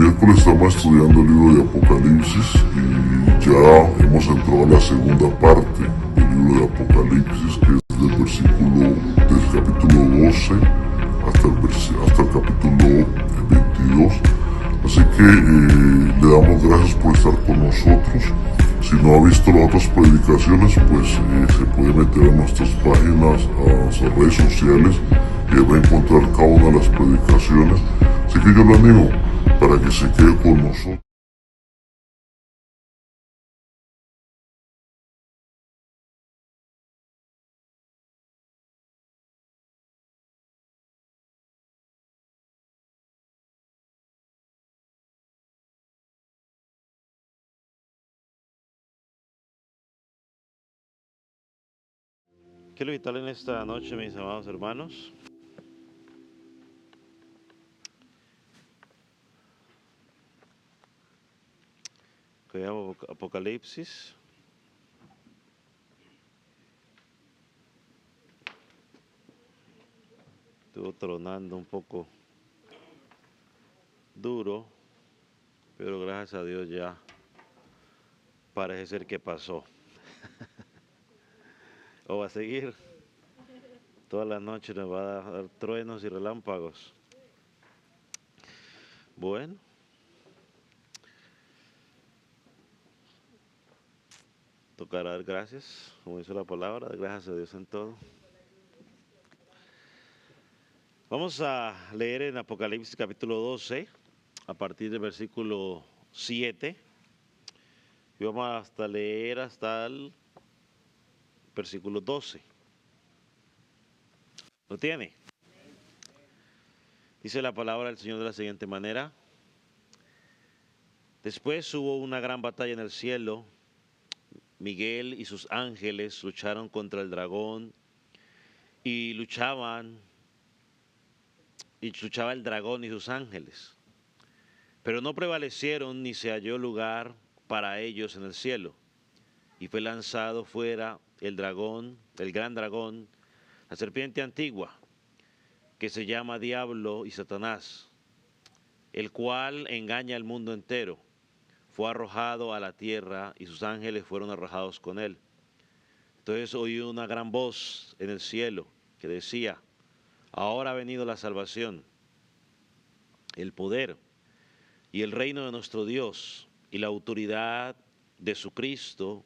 miércoles estamos estudiando el libro de Apocalipsis y ya hemos entrado a la segunda parte del libro de Apocalipsis, que es del capítulo 12 hasta el capítulo 22. Así que le damos gracias por estar con nosotros. Si no ha visto las otras predicaciones, pues se puede meter a nuestras páginas, a nuestras redes sociales, y va a encontrar cada una de las predicaciones. Así que yo lo animo para que se quede con nosotros. Quiero invitarle en esta noche, mis amados hermanos, que veamos Apocalipsis. Estuvo tronando un poco duro, pero gracias a Dios ya parece ser que pasó. O va a seguir. Toda la noche nos va a dar truenos y relámpagos. Bueno, tocará dar gracias, como dice la palabra, dar gracias a Dios en todo. Vamos a leer en Apocalipsis capítulo 12, a partir del versículo 7. Y vamos hasta leer hasta el versículo 12. ¿Lo tiene? Dice la palabra del Señor de la siguiente manera. Después hubo una gran batalla en el cielo. Miguel y sus ángeles lucharon contra el dragón y luchaba el dragón y sus ángeles. Pero no prevalecieron ni se halló lugar para ellos en el cielo. Y fue lanzado fuera el dragón, el gran dragón, la serpiente antigua, que se llama Diablo y Satanás, el cual engaña al mundo entero. Fue arrojado a la tierra y sus ángeles fueron arrojados con él. Entonces oí una gran voz en el cielo que decía: ahora ha venido la salvación, el poder y el reino de nuestro Dios y la autoridad de su Cristo,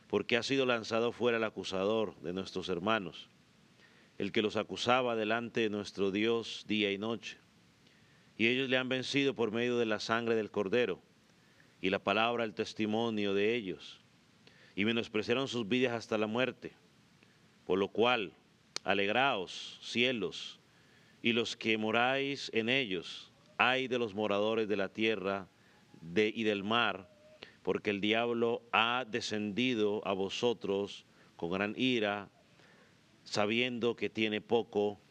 porque ha sido lanzado fuera el acusador de nuestros hermanos, el que los acusaba delante de nuestro Dios día y noche. Y ellos le han vencido por medio de la sangre del Cordero y la palabra del testimonio de ellos, y menospreciaron sus vidas hasta la muerte. Por lo cual, alegraos, cielos, y los que moráis en ellos, ay de los moradores de la tierra y del mar, porque el diablo ha descendido a vosotros con gran ira, sabiendo que tiene poco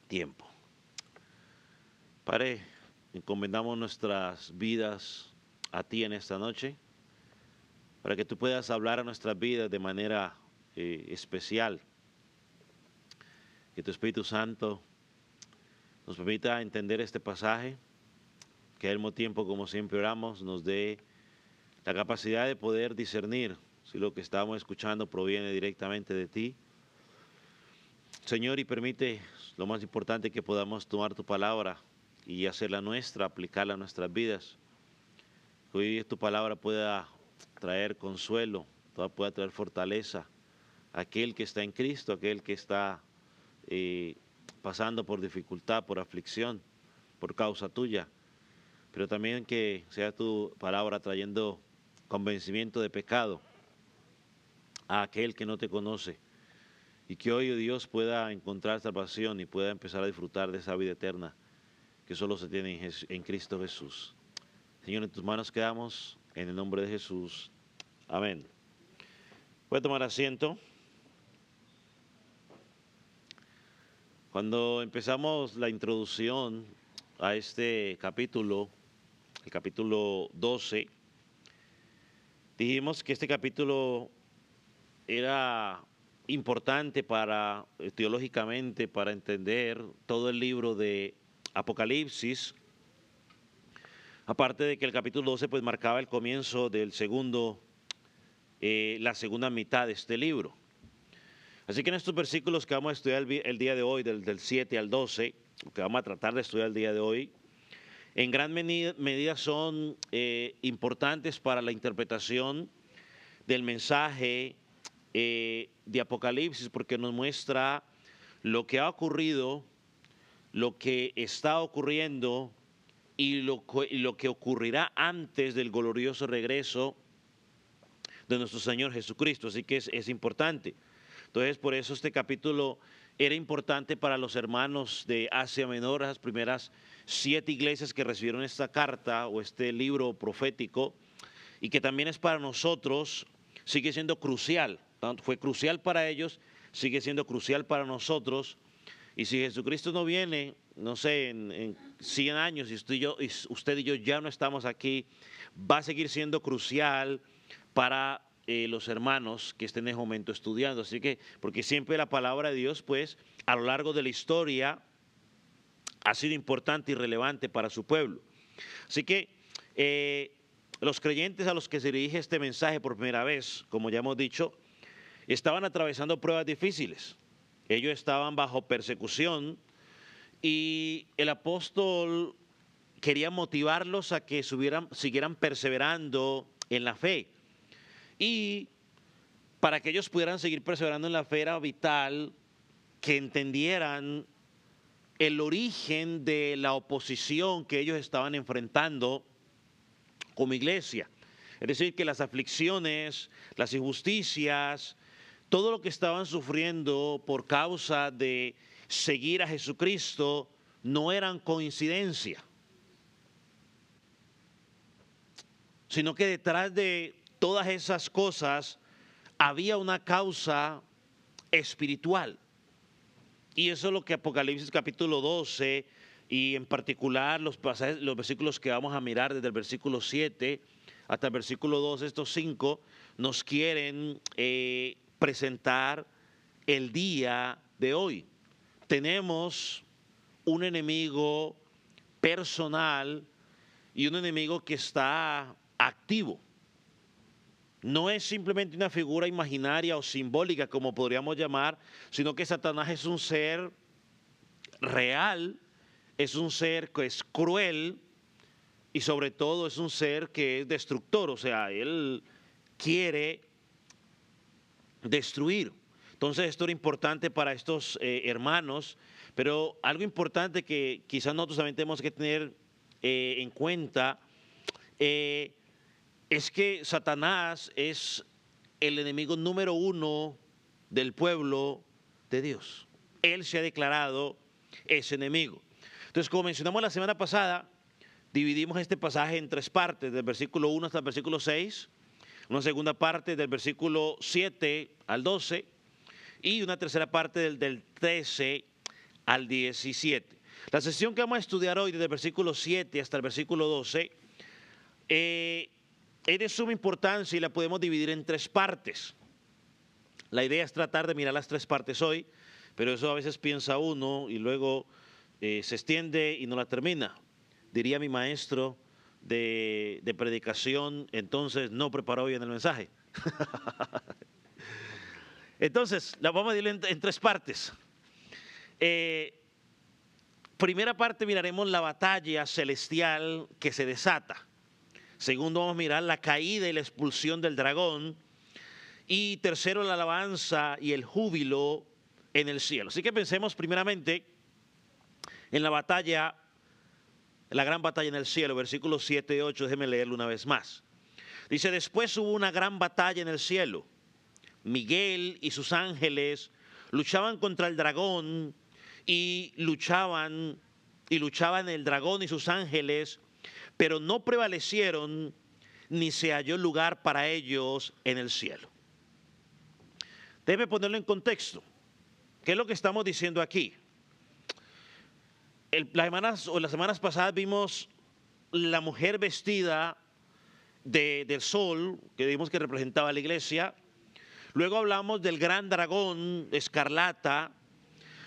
tiempo. Padre, encomendamos nuestras vidas a ti en esta noche, para que tú puedas hablar a nuestras vidas de manera especial. Que tu Espíritu Santo nos permita entender este pasaje, que al mismo tiempo, como siempre oramos, nos dé la capacidad de poder discernir si lo que estamos escuchando proviene directamente de ti. Señor, y permite, lo más importante, que podamos tomar tu palabra y hacerla nuestra, aplicarla a nuestras vidas. Que hoy tu palabra pueda traer consuelo, pueda traer fortaleza a aquel que está en Cristo, aquel que está pasando por dificultad, por aflicción, por causa tuya, pero también que sea tu palabra trayendo convencimiento de pecado a aquel que no te conoce, y que hoy, oh Dios, pueda encontrar salvación y pueda empezar a disfrutar de esa vida eterna que solo se tiene en Cristo Jesús. Señor, en tus manos quedamos, en el nombre de Jesús. Amén. Puede tomar asiento. Cuando empezamos la introducción a este capítulo, el capítulo 12, dijimos que este capítulo era importante teológicamente, para entender todo el libro de Apocalipsis, aparte de que el capítulo 12 pues marcaba el comienzo del la segunda mitad de este libro. Así que en estos versículos que vamos a estudiar el día de hoy, del 7 al 12, que vamos a tratar de estudiar el día de hoy, en gran medida son importantes para la interpretación del mensaje de Apocalipsis, porque nos muestra lo que ha ocurrido, lo que está ocurriendo y lo que ocurrirá antes del glorioso regreso de nuestro Señor Jesucristo. Así que es importante. Entonces, por eso este capítulo era importante para los hermanos de Asia Menor, las primeras 7 iglesias que recibieron esta carta o este libro profético, y que también es para nosotros, sigue siendo crucial. Fue crucial para ellos, sigue siendo crucial para nosotros. Y si Jesucristo no viene, no sé, en 100 años, y usted y yo ya no estamos aquí, va a seguir siendo crucial para los hermanos que estén en ese momento estudiando. Así que, porque siempre la palabra de Dios, pues, a lo largo de la historia ha sido importante y relevante para su pueblo. Así que los creyentes a los que se dirige este mensaje por primera vez, como ya hemos dicho, estaban atravesando pruebas difíciles. Ellos estaban bajo persecución y el apóstol quería motivarlos a que siguieran perseverando en la fe. Y para que ellos pudieran seguir perseverando en la fe era vital que entendieran el origen de la oposición que ellos estaban enfrentando como iglesia. Es decir, que las aflicciones, las injusticias, todo lo que estaban sufriendo por causa de seguir a Jesucristo no eran coincidencia, sino que detrás de todas esas cosas había una causa espiritual. Y eso es lo que Apocalipsis capítulo 12 y en particular los versículos que vamos a mirar desde el versículo 7 hasta el versículo 12, estos 5, nos quieren presentar el día de hoy. Tenemos un enemigo personal y un enemigo que está activo. No es simplemente una figura imaginaria o simbólica, como podríamos llamar, sino que Satanás es un ser real, es un ser que es cruel y sobre todo es un ser que es destructor, o sea, él quiere destruir. Entonces esto era importante para estos hermanos, pero algo importante que quizás nosotros también tenemos que tener en cuenta es que Satanás es el enemigo número 1 del pueblo de Dios. Él se ha declarado ese enemigo. Entonces, como mencionamos la semana pasada, dividimos este pasaje en 3 partes, del versículo 1 hasta el versículo 6, una segunda parte del versículo 7 al 12 y una tercera parte del 13 al 17. La sesión que vamos a estudiar hoy, desde el versículo 7 hasta el versículo 12, es de suma importancia y la podemos dividir en 3 partes. La idea es tratar de mirar las 3 partes hoy, pero eso a veces piensa uno y luego se extiende y no la termina. Diría mi maestro de predicación, entonces no preparó bien el mensaje. Entonces, la vamos a dividir en 3 partes. Primera parte miraremos la batalla celestial que se desata. Segundo, vamos a mirar la caída y la expulsión del dragón. Y tercero, la alabanza y el júbilo en el cielo. Así que pensemos primeramente en la batalla, la gran batalla en el cielo, versículos 7 y 8, déjenme leerlo una vez más. Dice, después hubo una gran batalla en el cielo. Miguel y sus ángeles luchaban contra el dragón y luchaban el dragón y sus ángeles, pero no prevalecieron ni se halló lugar para ellos en el cielo. Debe ponerlo en contexto. ¿Qué es lo que estamos diciendo aquí? Las semanas pasadas vimos la mujer vestida del sol, que vimos que representaba a la iglesia. Luego hablamos del gran dragón escarlata.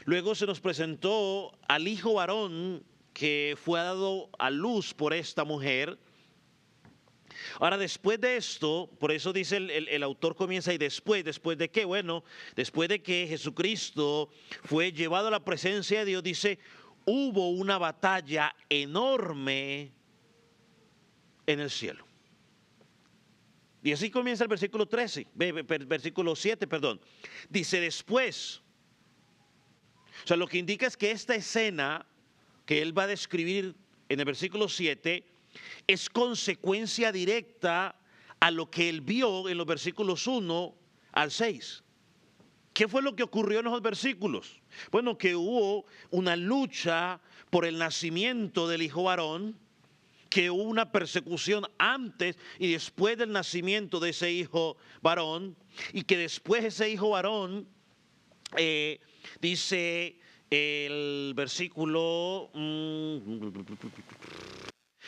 Luego se nos presentó al hijo varón que fue dado a luz por esta mujer. Ahora, después de esto, por eso dice el autor comienza y ¿después de qué? Bueno, después de que Jesucristo fue llevado a la presencia de Dios, dice, hubo una batalla enorme en el cielo. Y así comienza el versículo 13, versículo 7, perdón. Dice después. O sea, lo que indica es que esta escena que él va a describir en el versículo 7 es consecuencia directa a lo que él vio en los versículos 1 al 6. ¿Qué fue lo que ocurrió en los versículos? Bueno, que hubo una lucha por el nacimiento del hijo varón, que hubo una persecución antes y después del nacimiento de ese hijo varón, y que después ese hijo varón, dice el versículo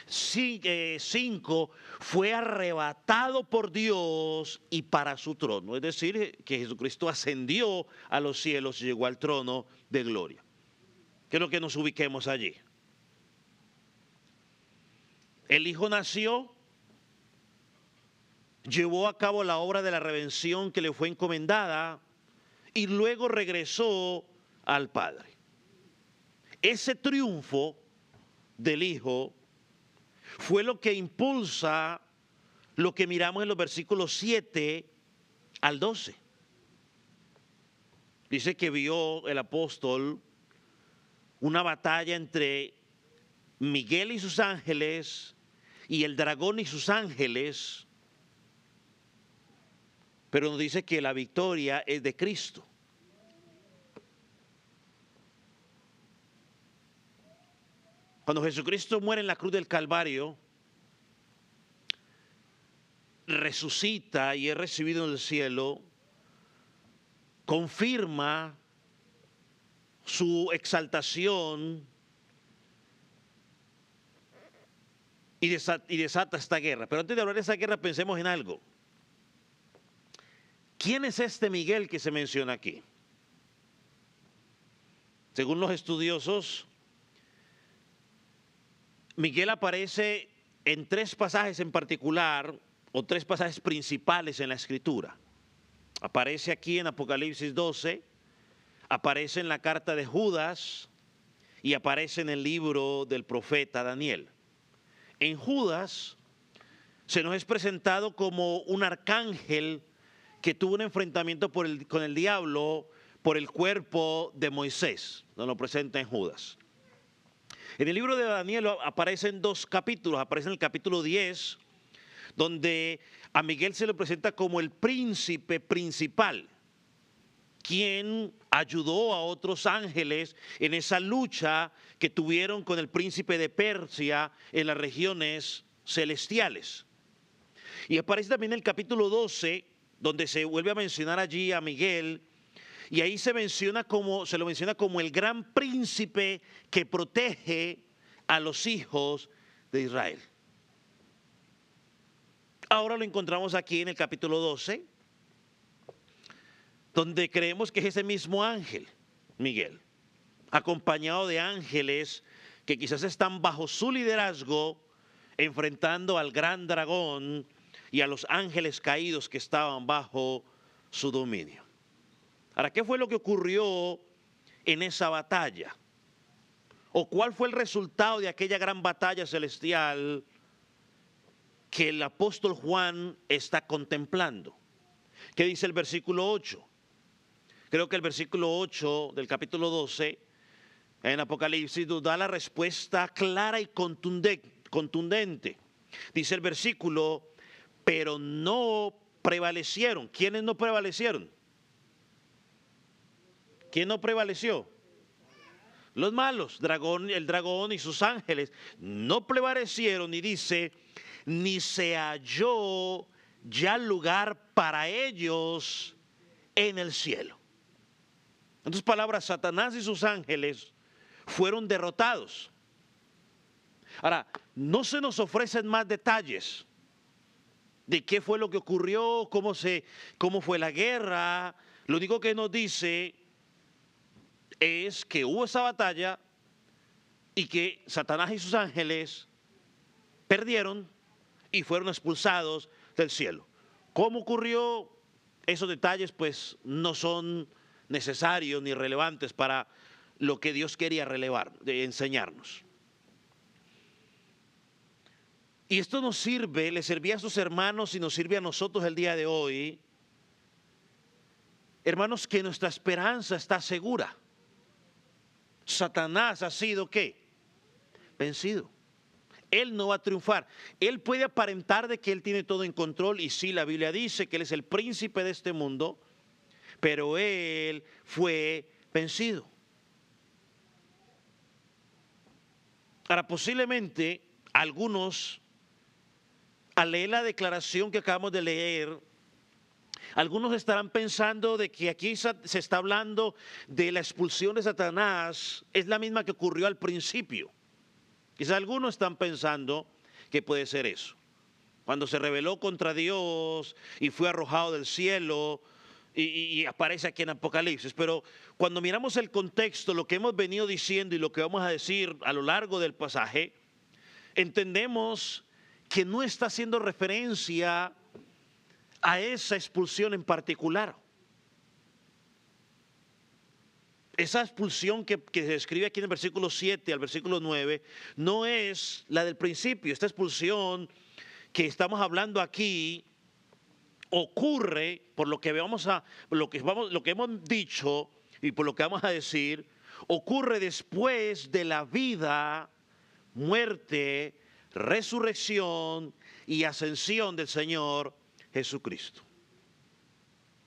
5, fue arrebatado por Dios y para su trono. Es decir, que Jesucristo ascendió a los cielos y llegó al trono de gloria. Quiero que nos ubiquemos allí. El Hijo nació, llevó a cabo la obra de la redención que le fue encomendada y luego regresó al Padre. Ese triunfo del Hijo fue lo que impulsa lo que miramos en los versículos 7 al 12. Dice que vio el apóstol una batalla entre Miguel y sus ángeles y el dragón y sus ángeles, pero nos dice que la victoria es de Cristo. Cuando Jesucristo muere en la cruz del Calvario, resucita y es recibido en el cielo, confirma su exaltación y desata esta guerra. Pero antes de hablar de esa guerra, pensemos en algo. ¿Quién es este Miguel que se menciona aquí? Según los estudiosos, Miguel aparece en 3 pasajes en particular, o 3 pasajes principales en la Escritura. Aparece aquí en Apocalipsis 12, aparece en la carta de Judas y aparece en el libro del profeta Daniel. En Judas se nos es presentado como un arcángel que tuvo un enfrentamiento con el diablo por el cuerpo de Moisés. Nos lo presenta en Judas. En el libro de Daniel aparecen 2 capítulos. Aparece en el capítulo 10, donde a Miguel se le presenta como el príncipe principal, quien ayudó a otros ángeles en esa lucha que tuvieron con el príncipe de Persia en las regiones celestiales. Y aparece también el capítulo 12, donde se vuelve a mencionar allí a Miguel, y ahí se lo menciona como el gran príncipe que protege a los hijos de Israel. Ahora lo encontramos aquí en el capítulo 12, donde creemos que es ese mismo ángel, Miguel, acompañado de ángeles que quizás están bajo su liderazgo, enfrentando al gran dragón y a los ángeles caídos que estaban bajo su dominio. Ahora, ¿qué fue lo que ocurrió en esa batalla? ¿O cuál fue el resultado de aquella gran batalla celestial que el apóstol Juan está contemplando? ¿Qué dice el versículo 8? Creo que el versículo 8 del capítulo 12 en Apocalipsis nos da la respuesta clara y contundente. Dice el versículo, pero no prevalecieron. ¿Quiénes no prevalecieron? ¿Quién no prevaleció? Los malos, el dragón y sus ángeles no prevalecieron, y dice, ni se halló ya lugar para ellos en el cielo. En otras palabras, Satanás y sus ángeles fueron derrotados. Ahora, no se nos ofrecen más detalles de qué fue lo que ocurrió, cómo fue la guerra. Lo único que nos dice es que hubo esa batalla y que Satanás y sus ángeles perdieron y fueron expulsados del cielo. ¿Cómo ocurrió? Esos detalles pues no son necesarios ni relevantes para lo que Dios quería enseñarnos. Y esto nos sirve, le servía a sus hermanos y nos sirve a nosotros el día de hoy. Hermanos, que nuestra esperanza está segura. Satanás ha sido, ¿qué? Vencido. Él no va a triunfar. Él puede aparentar de que él tiene todo en control, y sí, la Biblia dice que él es el príncipe de este mundo, pero él fue vencido. Ahora, posiblemente algunos, al leer la declaración que acabamos de leer, algunos estarán pensando de que aquí se está hablando de la expulsión de Satanás, es la misma que ocurrió al principio. Quizás algunos están pensando que puede ser eso. Cuando se rebeló contra Dios y fue arrojado del cielo, y aparece aquí en Apocalipsis. Pero cuando miramos el contexto, lo que hemos venido diciendo y lo que vamos a decir a lo largo del pasaje, entendemos que no está haciendo referencia a esa expulsión en particular. Esa expulsión que se describe aquí en el versículo 7 al versículo 9 no es la del principio. Esta expulsión que estamos hablando aquí ocurre, por lo que lo que hemos dicho y por lo que vamos a decir, ocurre después de la vida, muerte, resurrección y ascensión del Señor Jesucristo.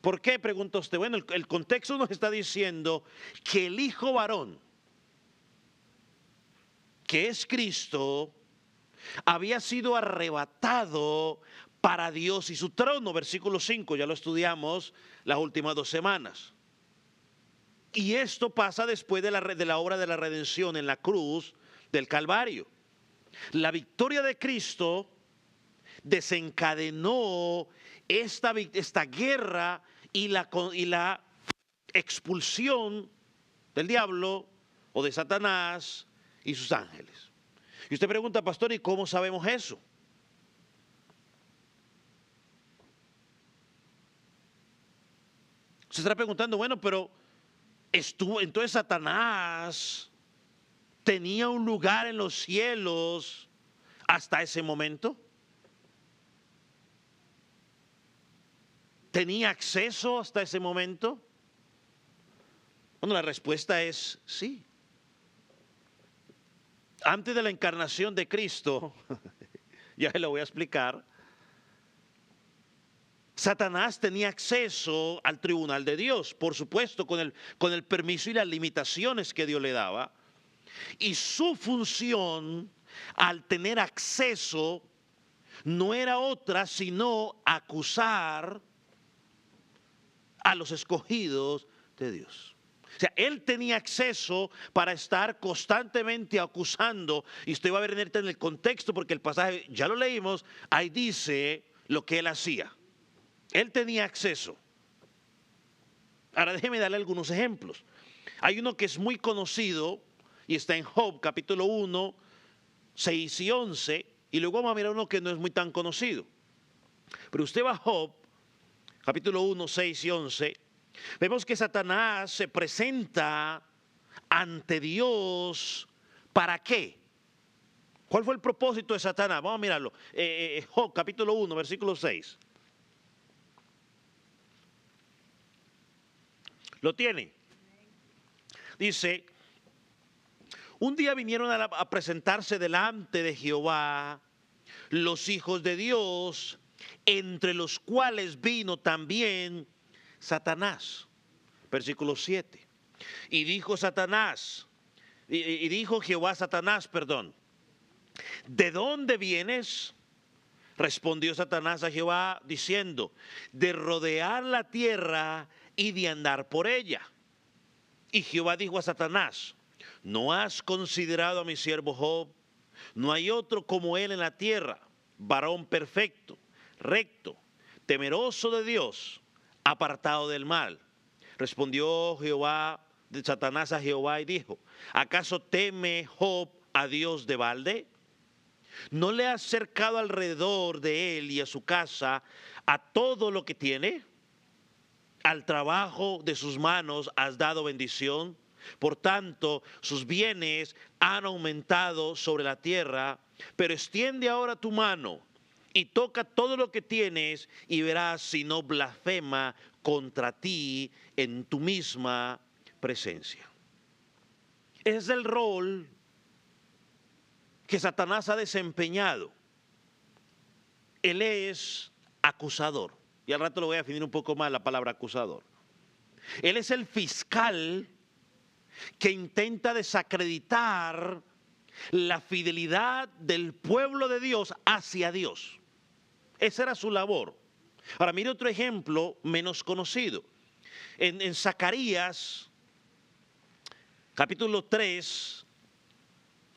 ¿Por qué? Pregunta usted. Bueno, el contexto nos está diciendo que el Hijo varón, que es Cristo, había sido arrebatado para Dios y su trono. Versículo 5, ya lo estudiamos las últimas 2 semanas. Y esto pasa después de la obra de la redención en la cruz del Calvario. La victoria de Cristo desencadenó esta guerra y la expulsión del diablo o de Satanás y sus ángeles. Y usted pregunta, pastor, ¿y cómo sabemos eso? Se estará preguntando, bueno, pero entonces Satanás tenía un lugar en los cielos hasta ese momento. ¿Tenía acceso hasta ese momento? Bueno, la respuesta es sí. Antes de la encarnación de Cristo, ya se lo voy a explicar, Satanás tenía acceso al tribunal de Dios, por supuesto, con el permiso y las limitaciones que Dios le daba. Y su función, al tener acceso, no era otra sino acusar a los escogidos de Dios. O sea, él tenía acceso para estar constantemente acusando, y usted va a ver en el contexto, porque el pasaje ya lo leímos, ahí dice lo que él hacía. Él tenía acceso. Ahora déjeme darle algunos ejemplos. Hay uno que es muy conocido y está en Job, capítulo 1, 6 y 11, y luego vamos a mirar uno que no es muy tan conocido. Pero usted va a Job, capítulo 1, 6 y 11, vemos que Satanás se presenta ante Dios. ¿Para qué? ¿Cuál fue el propósito de Satanás? Vamos a mirarlo. Job, capítulo 1, versículo 6. ¿Lo tiene? Dice, un día vinieron a presentarse delante de Jehová los hijos de Dios, entre los cuales vino también Satanás. Versículo 7. Y dijo Satanás, y dijo Jehová a Satanás, perdón, ¿de dónde vienes? Respondió Satanás a Jehová diciendo, de rodear la tierra y de andar por ella. Y Jehová dijo a Satanás, ¿no has considerado a mi siervo Job? No hay otro como él en la tierra, varón perfecto, recto, temeroso de Dios, apartado del mal. Respondió Jehová de Satanás a Jehová y dijo, ¿acaso teme Job a Dios de balde? ¿No le has cercado alrededor de él y a su casa a todo lo que tiene? Al trabajo de sus manos has dado bendición. Por tanto, sus bienes han aumentado sobre la tierra. Pero extiende ahora tu mano y toca todo lo que tienes y verás si no blasfema contra ti en tu misma presencia. Ese es el rol que Satanás ha desempeñado. Él es acusador. Y al rato lo voy a definir un poco más la palabra acusador. Él es el fiscal que intenta desacreditar la fidelidad del pueblo de Dios hacia Dios. Esa era su labor. Ahora mire otro ejemplo menos conocido. En Zacarías, capítulo 3,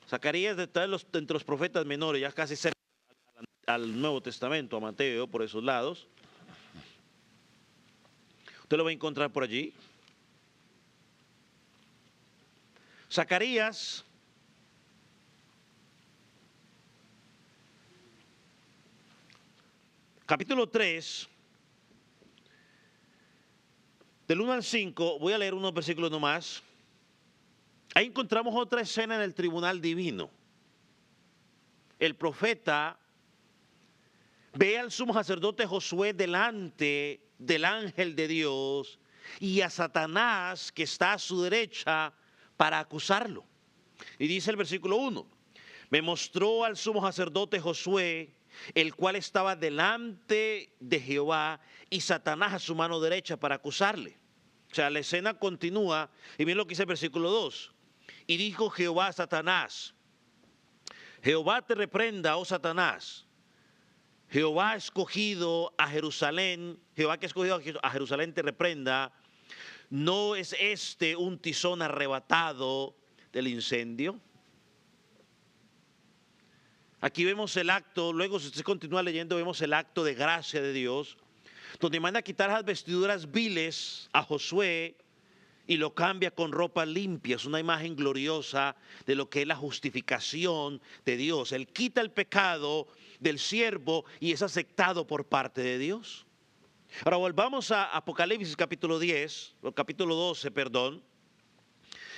Zacarías entre los profetas menores, ya casi cerca al Nuevo Testamento, a Mateo, por esos lados. Usted lo va a encontrar por allí. Zacarías, capítulo 3, del 1 al 5, voy a leer unos versículos nomás. Ahí encontramos otra escena en el tribunal divino. El profeta ve al sumo sacerdote Josué delante del ángel de Dios y a Satanás que está a su derecha para acusarlo. Y dice el versículo 1, me mostró al sumo sacerdote Josué, el cual estaba delante de Jehová y Satanás a su mano derecha para acusarle. O sea, la escena continúa y miren lo que dice el versículo 2. Y dijo Jehová a Satanás, Jehová te reprenda, oh Satanás. Jehová ha escogido a Jerusalén, Jehová que ha escogido a Jerusalén te reprenda. ¿No es este un tizón arrebatado del incendio? Aquí vemos el acto, luego si usted continúa leyendo, vemos el acto de gracia de Dios, donde manda a quitar las vestiduras viles a Josué y lo cambia con ropa limpia. Es una imagen gloriosa de lo que es la justificación de Dios. Él quita el pecado del siervo y es aceptado por parte de Dios. Ahora volvamos a Apocalipsis capítulo 10, o capítulo 12, perdón.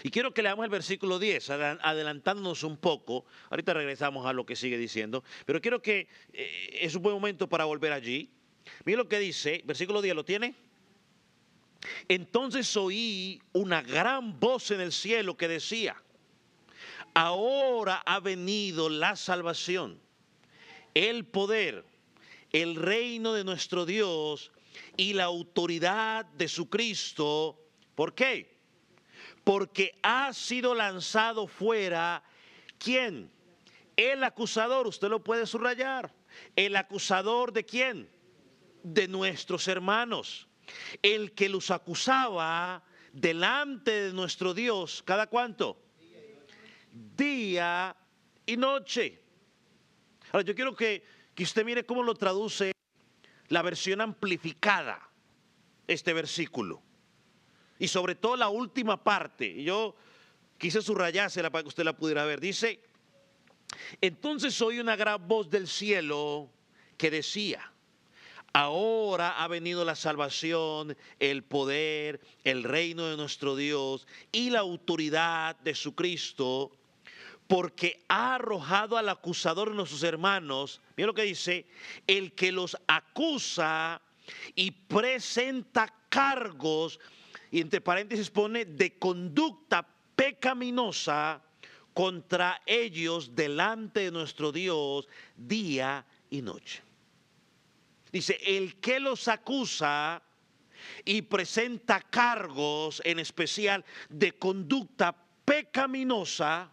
Y quiero que leamos el versículo 10, adelantándonos un poco. Ahorita regresamos a lo que sigue diciendo. Pero quiero que es un buen momento para volver allí. Mira lo que dice, versículo 10, ¿lo tiene? Entonces oí una gran voz en el cielo que decía, ahora ha venido la salvación, el poder, el reino de nuestro Dios y la autoridad de su Cristo. ¿Por qué? Porque ha sido lanzado fuera, ¿quién? El acusador, usted lo puede subrayar. ¿El acusador de quién? De nuestros hermanos. El que los acusaba delante de nuestro Dios, ¿cada cuánto? Día y noche. Ahora yo quiero que usted mire cómo lo traduce la versión amplificada, este versículo. Y sobre todo la última parte, yo quise subrayársela para que usted la pudiera ver. Dice, entonces oí una gran voz del cielo que decía, ahora ha venido la salvación, el poder, el reino de nuestro Dios y la autoridad de su Cristo, porque ha arrojado al acusador de nuestros hermanos. Mira lo que dice, el que los acusa y presenta cargos, y entre paréntesis pone de conducta pecaminosa contra ellos delante de nuestro Dios día y noche. Dice, el que los acusa y presenta cargos en especial de conducta pecaminosa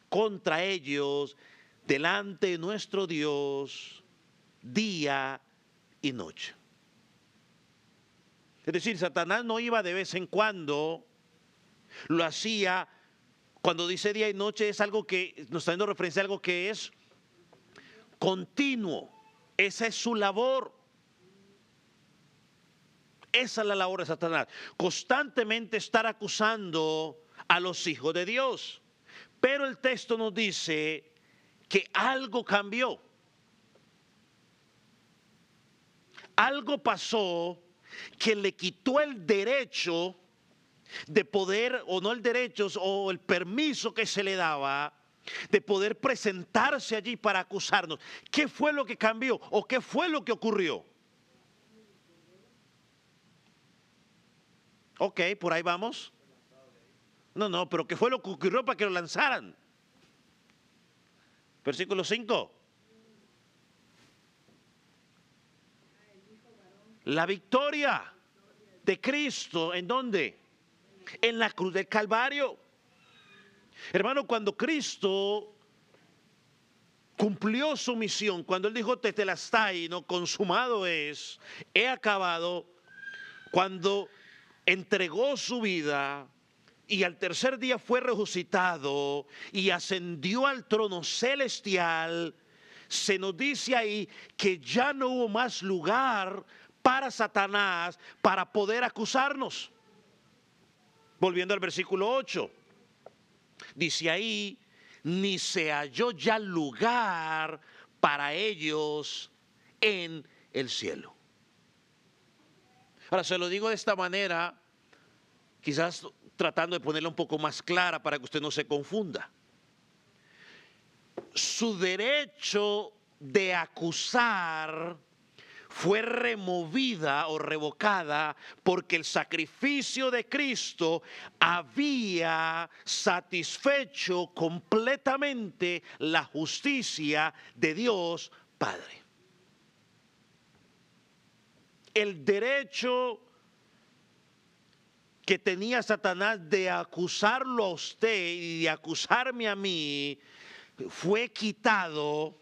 contra ellos delante de nuestro Dios día y noche. Es decir, Satanás no iba de vez en cuando, lo hacía. Cuando dice día y noche es algo que nos está dando referencia a algo que es continuo. Esa es su labor. Esa es la labor de Satanás. Constantemente estar acusando a los hijos de Dios. Pero el texto nos dice que algo cambió. Algo pasó que le quitó el derecho de poder, o no el derecho, o el permiso que se le daba de poder presentarse allí para acusarnos. ¿Qué fue lo que cambió o qué fue lo que ocurrió? Ok, por ahí vamos. No, pero ¿qué fue lo que ocurrió para que lo lanzaran? Versículo 5. La victoria de Cristo, ¿en dónde? En la cruz del Calvario. Hermano, cuando Cristo cumplió su misión, cuando Él dijo tetelestai, no, consumado es, he acabado, cuando entregó su vida y al tercer día fue resucitado y ascendió al trono celestial, se nos dice ahí que ya no hubo más lugar para Satanás para poder acusarnos. Volviendo al versículo 8, dice ahí, ni se halló ya lugar para ellos en el cielo. Ahora se lo digo de esta manera, quizás tratando de ponerla un poco más clara para que usted no se confunda. Su derecho de acusar fue removida o revocada porque el sacrificio de Cristo había satisfecho completamente la justicia de Dios Padre. El derecho que tenía Satanás de acusarlo a usted y de acusarme a mí fue quitado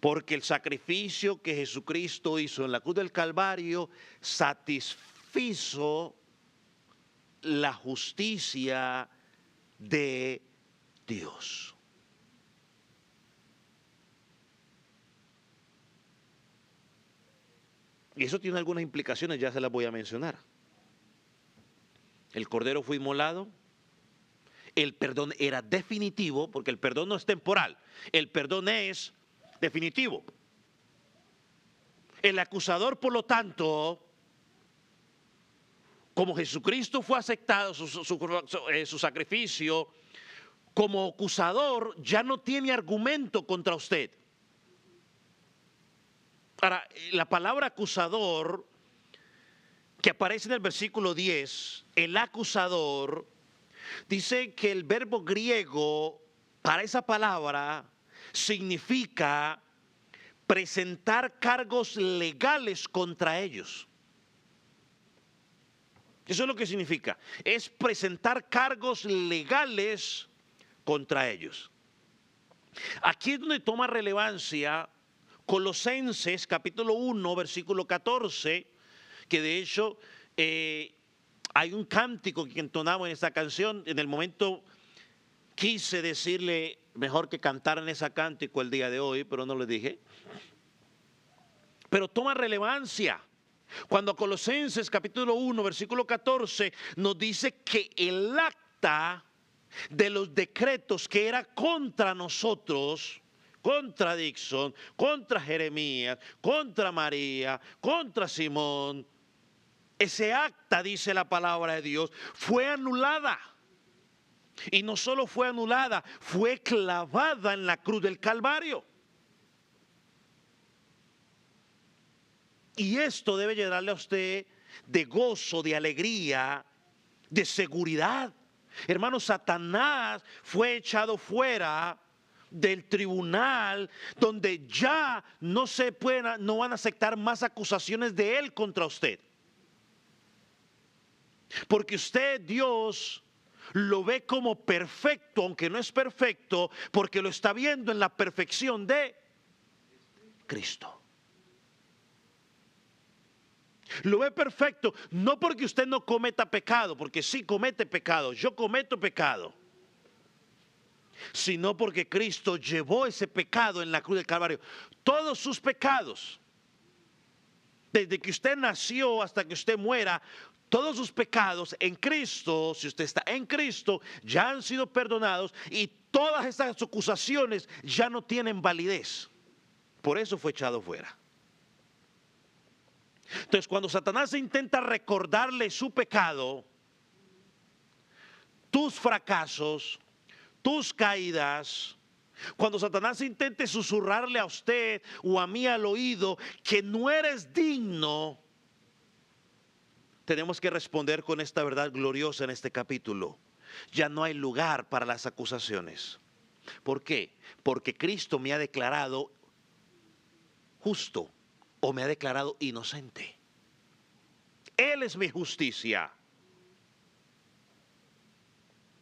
porque el sacrificio que Jesucristo hizo en la cruz del Calvario satisfizo la justicia de Dios. Y eso tiene algunas implicaciones, ya se las voy a mencionar. El cordero fue inmolado, el perdón era definitivo, porque el perdón no es temporal, el perdón es definitivo. El acusador, por lo tanto, como Jesucristo fue aceptado su sacrificio, como acusador ya no tiene argumento contra usted. Ahora, la palabra acusador que aparece en el versículo 10, el acusador, dice que el verbo griego para esa palabra significa presentar cargos legales contra ellos. Eso es lo que significa, es presentar cargos legales contra ellos. Aquí es donde toma relevancia Colosenses capítulo 1, versículo 14, que de hecho hay un cántico que entonamos en esta canción. En el momento quise decirle mejor que cantaran ese cántico el día de hoy, pero no le dije. Pero toma relevancia cuando Colosenses capítulo 1, versículo 14 nos dice que el acta de los decretos que era contra nosotros, contra Dixon, contra Jeremías, contra María, contra Simón, ese acta, dice la palabra de Dios, fue anulada. Y no solo fue anulada, fue clavada en la cruz del Calvario. Y esto debe llenarle a usted de gozo, de alegría, de seguridad. Hermano, Satanás fue echado fuera del tribunal donde ya no van a aceptar más acusaciones de él contra usted. Porque usted, Dios, lo ve como perfecto, aunque no es perfecto, porque lo está viendo en la perfección de Cristo. Lo ve perfecto, no porque usted no cometa pecado, porque sí comete pecado, yo cometo pecado, sino porque Cristo llevó ese pecado en la cruz del Calvario. Todos sus pecados, desde que usted nació hasta que usted muera, todos sus pecados en Cristo, si usted está en Cristo, ya han sido perdonados y todas estas acusaciones ya no tienen validez. Por eso fue echado fuera. Entonces, cuando Satanás intenta recordarle su pecado, tus fracasos, tus caídas, cuando Satanás intente susurrarle a usted o a mí al oído que no eres digno, tenemos que responder con esta verdad gloriosa en este capítulo. Ya no hay lugar para las acusaciones. ¿Por qué? Porque Cristo me ha declarado justo o me ha declarado inocente. Él es mi justicia.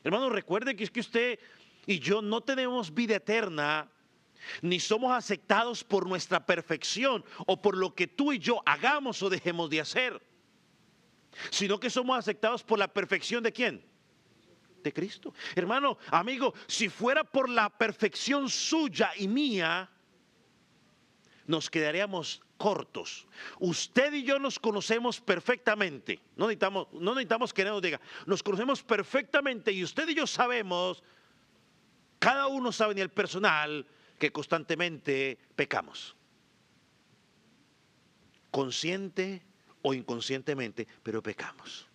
Hermano, recuerde que es que usted y yo no tenemos vida eterna, ni somos aceptados por nuestra perfección o por lo que tú y yo hagamos o dejemos de hacer, sino que somos aceptados por la perfección ¿de quién? De Cristo. Hermano, amigo, si fuera por la perfección suya y mía, nos quedaríamos cortos. Usted y yo nos conocemos perfectamente. No necesitamos que nadie nos diga. Nos conocemos perfectamente y usted y yo sabemos, cada uno sabe en el personal, que constantemente pecamos. Consciente o inconscientemente, pero pecamos.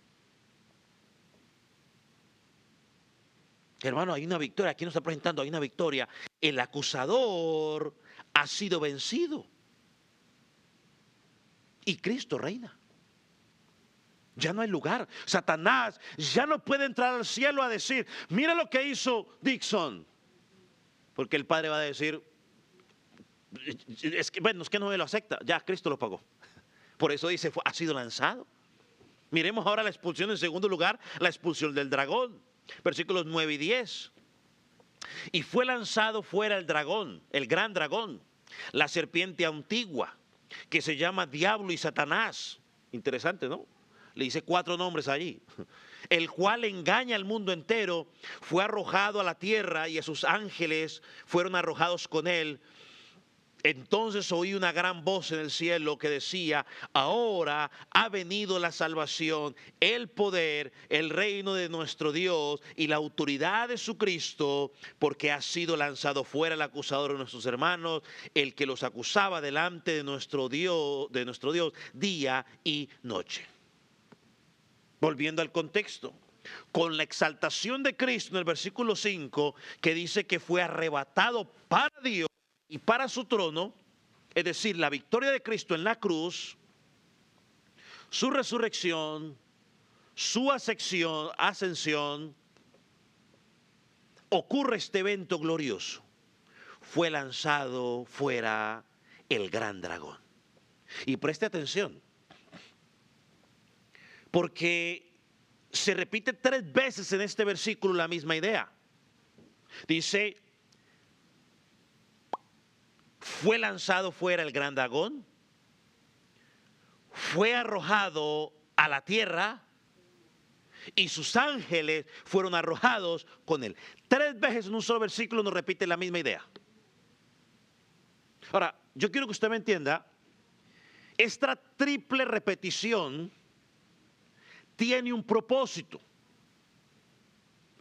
Hermano, hay una victoria. Aquí nos está presentando, hay una victoria. El acusador ha sido vencido. Y Cristo reina. Ya no hay lugar. Satanás ya no puede entrar al cielo a decir, mira lo que hizo Dixon. Porque el Padre va a decir, es que no me lo acepta. Ya Cristo lo pagó. Por eso dice, ha sido lanzado. Miremos ahora la expulsión en segundo lugar, la expulsión del dragón. Versículos 9 y 10. Y fue lanzado fuera el dragón, el gran dragón, la serpiente antigua, que se llama Diablo y Satanás. Interesante, ¿no? Le dice 4 nombres allí. El cual engaña al mundo entero, fue arrojado a la tierra y a sus ángeles fueron arrojados con él. Entonces oí una gran voz en el cielo que decía, ahora ha venido la salvación, el poder, el reino de nuestro Dios y la autoridad de su Cristo, porque ha sido lanzado fuera el acusador de nuestros hermanos, el que los acusaba delante de nuestro Dios día y noche. Volviendo al contexto, con la exaltación de Cristo en el versículo 5, que dice que fue arrebatado para Dios y para su trono, es decir, la victoria de Cristo en la cruz, su resurrección, su ascensión, ocurre este evento glorioso. Fue lanzado fuera el gran dragón. Y preste atención, porque se repite 3 veces en este versículo la misma idea. Dice, fue lanzado fuera el gran dragón, fue arrojado a la tierra y sus ángeles fueron arrojados con él. 3 veces en un solo versículo nos repite la misma idea. Ahora, yo quiero que usted me entienda, esta triple repetición tiene un propósito.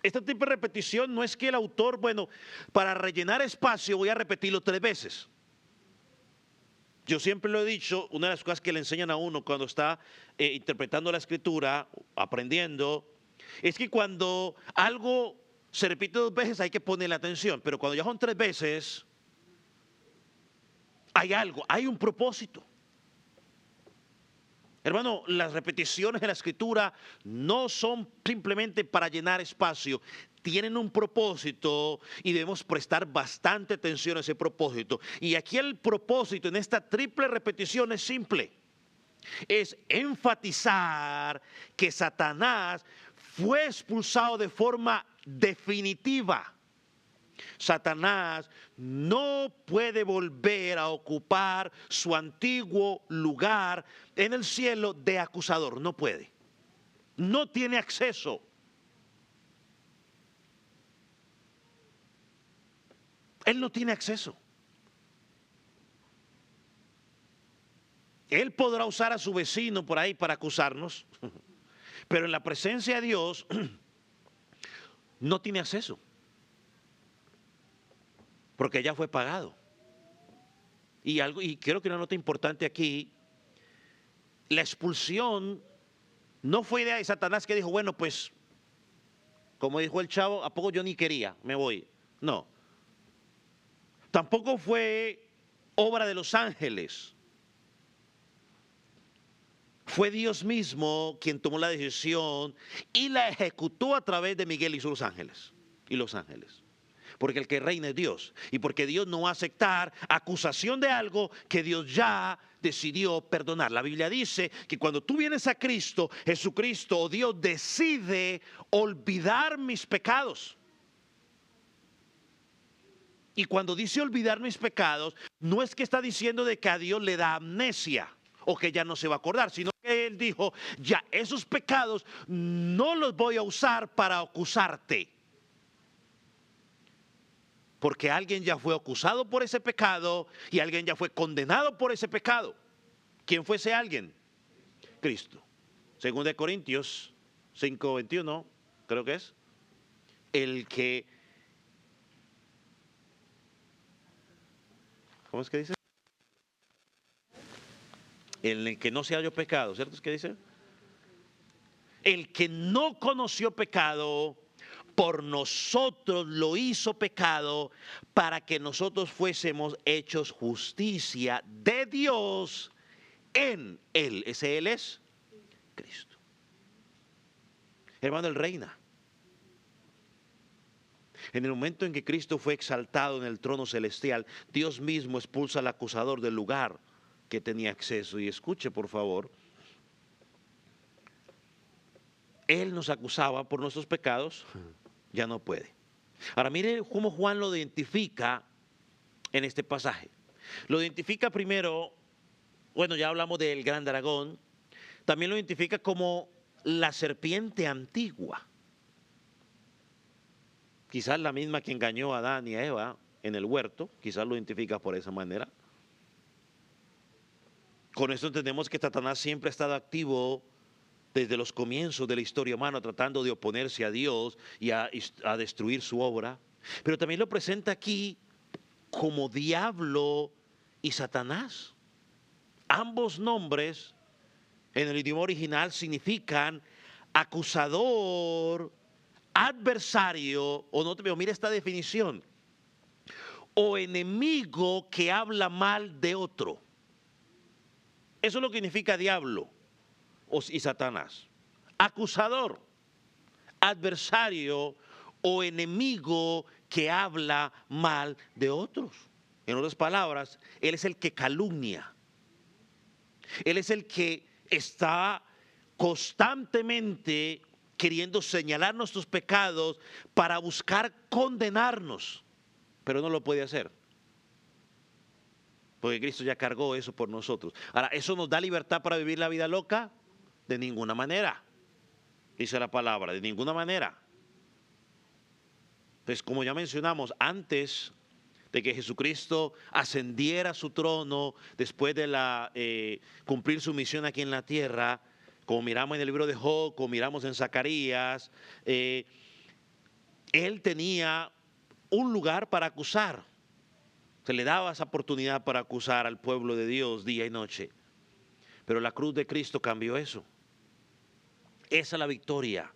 Esta triple repetición no es que el autor, para rellenar espacio voy a repetirlo 3 veces. Yo siempre lo he dicho, una de las cosas que le enseñan a uno cuando está interpretando la escritura, aprendiendo, es que cuando algo se repite 2 veces hay que ponerle atención, pero cuando ya son 3 veces, hay algo, hay un propósito. Hermano, las repeticiones de la escritura no son simplemente para llenar espacio, tienen un propósito y debemos prestar bastante atención a ese propósito. Y aquí el propósito en esta triple repetición es simple, es enfatizar que Satanás fue expulsado de forma definitiva. Satanás no puede volver a ocupar su antiguo lugar en el cielo de acusador, no puede. No tiene acceso. Él no tiene acceso. Él podrá usar a su vecino por ahí para acusarnos. Pero en la presencia de Dios no tiene acceso, porque ya fue pagado. Y creo que una nota importante aquí, la expulsión no fue idea de Satanás, que dijo, bueno, pues, como dijo el chavo, ¿a poco yo ni quería? Me voy. No. Tampoco fue obra de los ángeles. Fue Dios mismo quien tomó la decisión y la ejecutó a través de Miguel y sus ángeles. Porque el que reina es Dios. Y porque Dios no va a aceptar acusación de algo que Dios ya decidió perdonar. La Biblia dice que cuando tú vienes a Cristo, Jesucristo o Dios decide olvidar mis pecados. Y cuando dice olvidar mis pecados, no es que está diciendo de que a Dios le da amnesia o que ya no se va a acordar, sino que Él dijo, ya esos pecados no los voy a usar para acusarte. Porque alguien ya fue acusado por ese pecado y alguien ya fue condenado por ese pecado. ¿Quién fue ese alguien? Cristo. Según de Corintios 5:21, creo que es. El que... ¿Cómo es que dice? El que no se halló pecado, ¿cierto es que dice? El que no conoció pecado, por nosotros lo hizo pecado, para que nosotros fuésemos hechos justicia de Dios en Él. Ese Él es Cristo. Hermano, Él reina. En el momento en que Cristo fue exaltado en el trono celestial, Dios mismo expulsa al acusador del lugar que tenía acceso. Y escuche, por favor, Él nos acusaba por nuestros pecados, ya no puede. Ahora mire cómo Juan lo identifica en este pasaje. Lo identifica primero, bueno, ya hablamos del gran dragón, también lo identifica como la serpiente antigua. Quizás la misma que engañó a Adán y a Eva en el huerto, quizás lo identifica por esa manera. Con esto entendemos que Satanás siempre ha estado activo desde los comienzos de la historia humana, tratando de oponerse a Dios y a destruir su obra. Pero también lo presenta aquí como diablo y Satanás. Ambos nombres en el idioma original significan acusador, adversario, o no te veo, mira esta definición, o enemigo que habla mal de otro. Eso es lo que significa diablo y Satanás. Acusador, adversario o enemigo que habla mal de otros. En otras palabras, él es el que calumnia. Él es el que está constantemente queriendo señalar nuestros pecados para buscar condenarnos, pero no lo puede hacer. Porque Cristo ya cargó eso por nosotros. Ahora, ¿eso nos da libertad para vivir la vida loca? De ninguna manera. Dice la palabra, de ninguna manera. Pues como ya mencionamos, antes de que Jesucristo ascendiera a su trono, después de cumplir su misión aquí en la tierra, como miramos en el libro de Job, como miramos en Zacarías, Él tenía un lugar para acusar. Se le daba esa oportunidad para acusar al pueblo de Dios día y noche. Pero la cruz de Cristo cambió eso. Esa es la victoria.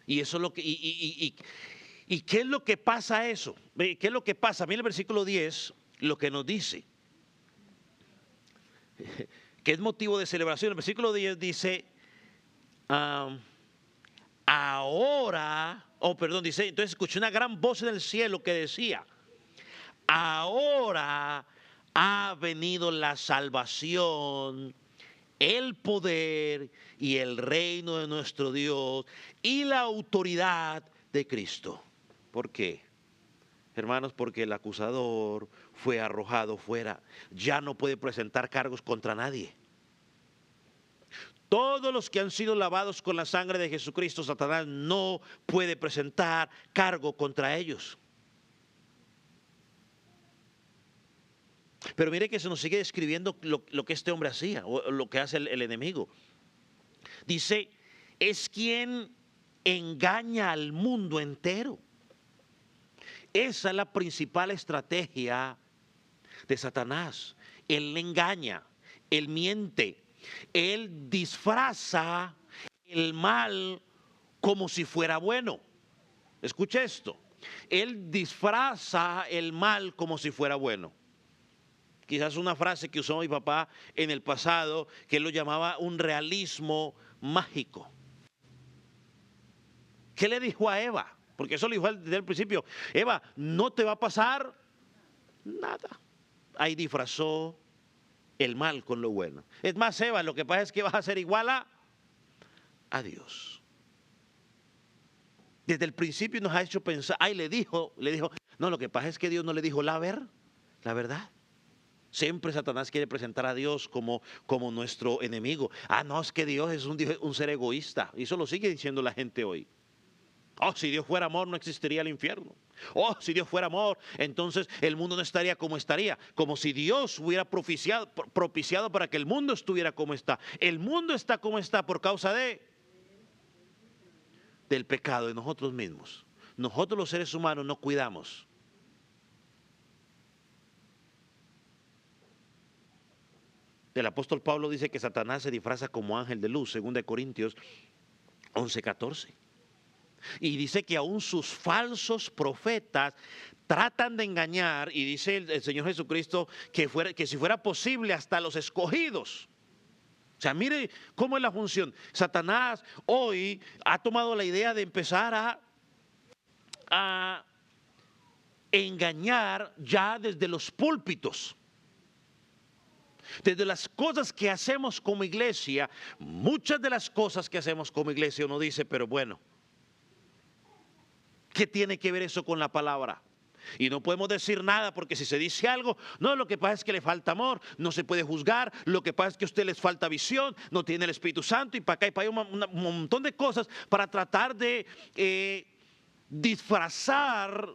Y eso es lo que... ¿Y qué es lo que pasa eso? ¿Qué es lo que pasa? Mira el versículo 10, lo que nos dice. Que es motivo de celebración. El versículo 10 dice... dice, entonces escuché una gran voz en el cielo que decía, ahora ha venido la salvación, el poder y el reino de nuestro Dios y la autoridad de Cristo. ¿Por qué? Hermanos, porque el acusador fue arrojado fuera. Ya no puede presentar cargos contra nadie. Todos los que han sido lavados con la sangre de Jesucristo, Satanás no puede presentar cargo contra ellos. Pero mire que se nos sigue describiendo lo que este hombre hacía, o lo que hace el enemigo. Dice, es quien engaña al mundo entero. Esa es la principal estrategia de Satanás. Él engaña, él miente, él disfraza el mal como si fuera bueno. Escuche esto. Él disfraza el mal como si fuera bueno. Quizás una frase que usó mi papá en el pasado, que él lo llamaba un realismo mágico. ¿Qué le dijo a Eva? Porque eso le dijo desde el principio. Eva, no te va a pasar nada. Ahí disfrazó el mal con lo bueno. Es más, Eva, lo que pasa es que vas a ser igual a Dios. Desde el principio nos ha hecho pensar, le dijo, no, lo que pasa es que Dios no le dijo la verdad. Siempre Satanás quiere presentar a Dios como nuestro enemigo. No, es que Dios es un ser egoísta. Y eso lo sigue diciendo la gente hoy. Si Dios fuera amor, no existiría el infierno. Si Dios fuera amor, entonces el mundo no estaría como estaría. Como si Dios hubiera propiciado para que el mundo estuviera como está. El mundo está como está por causa del pecado de nosotros mismos. Nosotros los seres humanos no cuidamos. El apóstol Pablo dice que Satanás se disfraza como ángel de luz, 2 Corintios 11:14. Y dice que aún sus falsos profetas tratan de engañar, y dice el Señor Jesucristo que si fuera posible hasta los escogidos. O sea, mire cómo es la función. Satanás hoy ha tomado la idea de empezar a engañar ya desde los púlpitos. Desde las cosas que hacemos como iglesia, muchas de las cosas que hacemos como iglesia uno dice, pero bueno, ¿qué tiene que ver eso con la palabra? Y no podemos decir nada porque si se dice algo, no, lo que pasa es que le falta amor, no se puede juzgar, lo que pasa es que a usted les falta visión, no tiene el Espíritu Santo y para acá y para allá un montón de cosas para tratar de disfrazar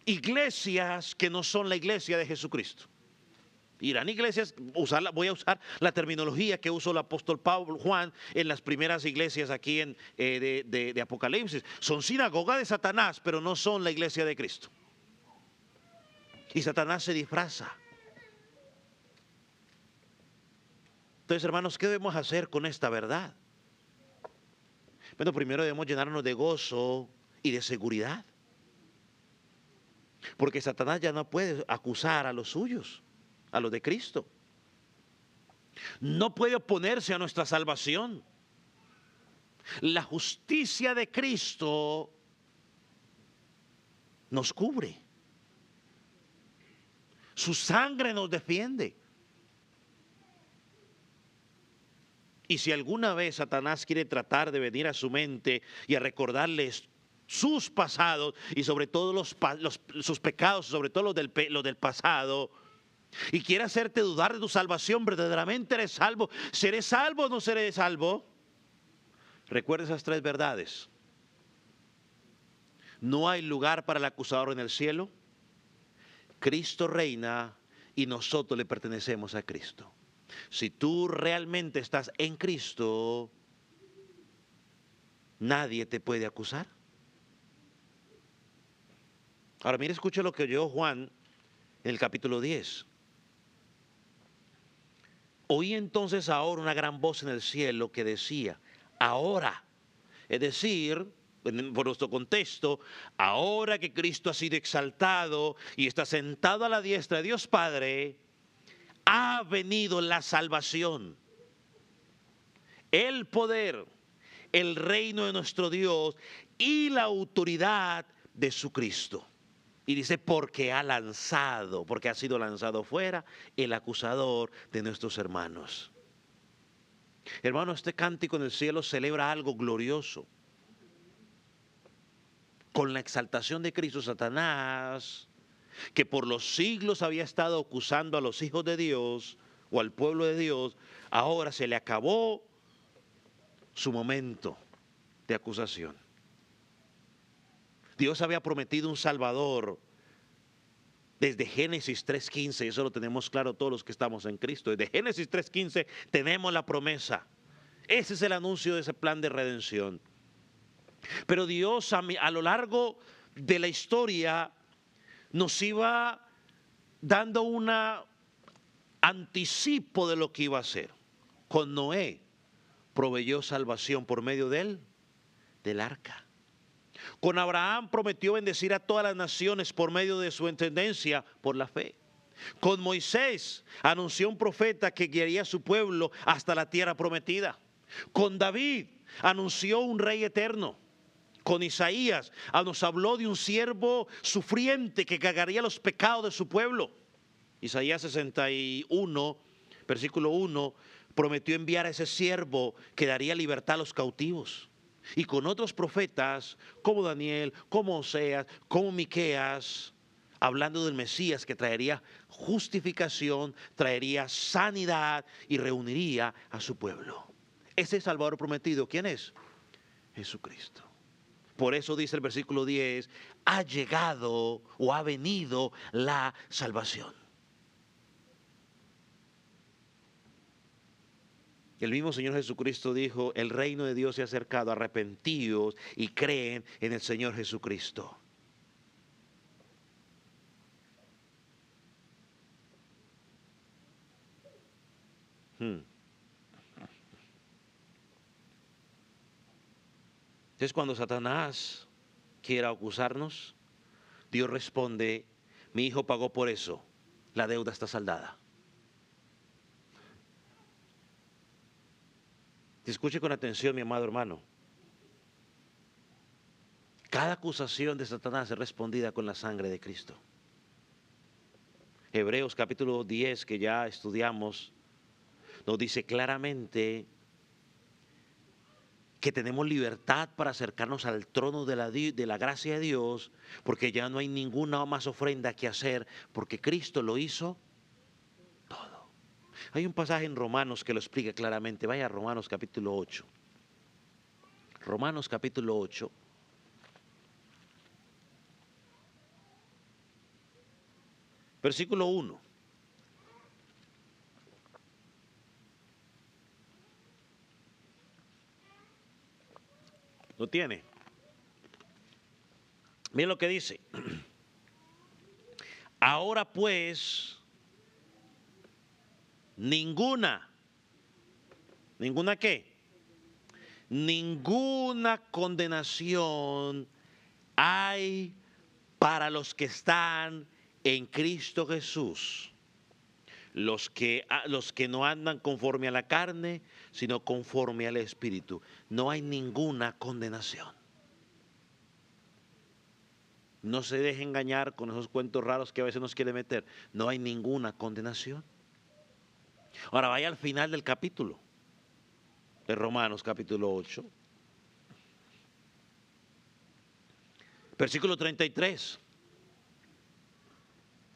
iglesias que no son la iglesia de Jesucristo. Irán iglesias, voy a usar la terminología que usó el apóstol Juan en las primeras iglesias aquí de Apocalipsis. Son sinagoga de Satanás, pero no son la iglesia de Cristo. Y Satanás se disfraza. Entonces, hermanos, ¿qué debemos hacer con esta verdad? Bueno, primero debemos llenarnos de gozo y de seguridad. Porque Satanás ya no puede acusar a los suyos, a los de Cristo. No puede oponerse a nuestra salvación. La justicia de Cristo nos cubre. Su sangre nos defiende. Y si alguna vez Satanás quiere tratar de venir a su mente y a recordarles sus pasados y sobre todo sus pecados, sobre todo los del pasado, y quiere hacerte dudar de tu salvación, verdaderamente eres salvo, ¿seré salvo o no seré salvo? Recuerda esas tres verdades. No hay lugar para el acusador en el cielo. Cristo reina y nosotros le pertenecemos a Cristo. Si tú realmente estás en Cristo, nadie te puede acusar. Ahora mire, escuche lo que oyó Juan en el capítulo 10. Oí entonces ahora una gran voz en el cielo que decía, ahora, es decir, por nuestro contexto, ahora que Cristo ha sido exaltado y está sentado a la diestra de Dios Padre, ha venido la salvación, el poder, el reino de nuestro Dios y la autoridad de su Cristo. Y dice, porque ha sido lanzado fuera el acusador de nuestros hermanos. Hermano, este cántico en el cielo celebra algo glorioso. Con la exaltación de Cristo, Satanás, que por los siglos había estado acusando a los hijos de Dios o al pueblo de Dios, ahora se le acabó su momento de acusación. Dios había prometido un Salvador desde Génesis 3:15, eso lo tenemos claro todos los que estamos en Cristo. Desde Génesis 3:15 tenemos la promesa. Ese es el anuncio de ese plan de redención. Pero Dios a lo largo de la historia nos iba dando un anticipo de lo que iba a hacer. Con Noé proveyó salvación por medio del arca. Con Abraham prometió bendecir a todas las naciones por medio de su descendencia por la fe. Con Moisés anunció un profeta que guiaría a su pueblo hasta la tierra prometida. Con David anunció un rey eterno. Con Isaías nos habló de un siervo sufriente que cargaría los pecados de su pueblo. Isaías 61, versículo 1, prometió enviar a ese siervo que daría libertad a los cautivos. Y con otros profetas como Daniel, como Oseas, como Miqueas, hablando del Mesías que traería justificación, traería sanidad y reuniría a su pueblo. Ese Salvador prometido, ¿quién es? Jesucristo. Por eso dice el versículo 10, ha llegado o ha venido la salvación. El mismo Señor Jesucristo dijo, el reino de Dios se ha acercado, arrepentíos y creen en el Señor Jesucristo. Entonces cuando Satanás quiera acusarnos, Dios responde, mi hijo pagó por eso, la deuda está saldada. Escuche con atención, mi amado hermano. Cada acusación de Satanás es respondida con la sangre de Cristo. Hebreos capítulo 10, que ya estudiamos, nos dice claramente que tenemos libertad para acercarnos al trono de la gracia de Dios, porque ya no hay ninguna más ofrenda que hacer, porque Cristo lo hizo todo. Hay un pasaje en Romanos que lo explica claramente. Vaya a Romanos capítulo 8. Romanos capítulo 8. Versículo 1. ¿Lo tiene? Miren lo que dice. Ahora pues, ¿ninguna qué? Ninguna condenación hay para los que están en Cristo Jesús. Los que no andan conforme a la carne, sino conforme al Espíritu. No hay ninguna condenación. No se deje engañar con esos cuentos raros que a veces nos quiere meter. No hay ninguna condenación. Ahora vaya al final del capítulo de Romanos capítulo 8. Versículo 33.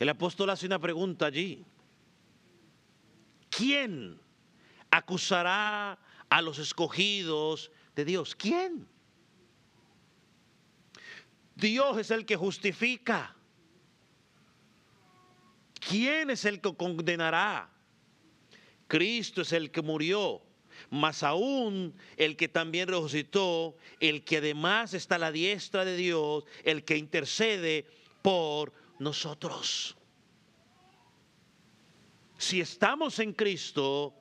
El apóstol hace una pregunta allí. ¿Quién acusará a los escogidos de Dios? ¿Quién? Dios es el que justifica. ¿Quién es el que condenará? Cristo es el que murió, mas aún el que también resucitó, el que además está a la diestra de Dios, el que intercede por nosotros. Si estamos en Cristo,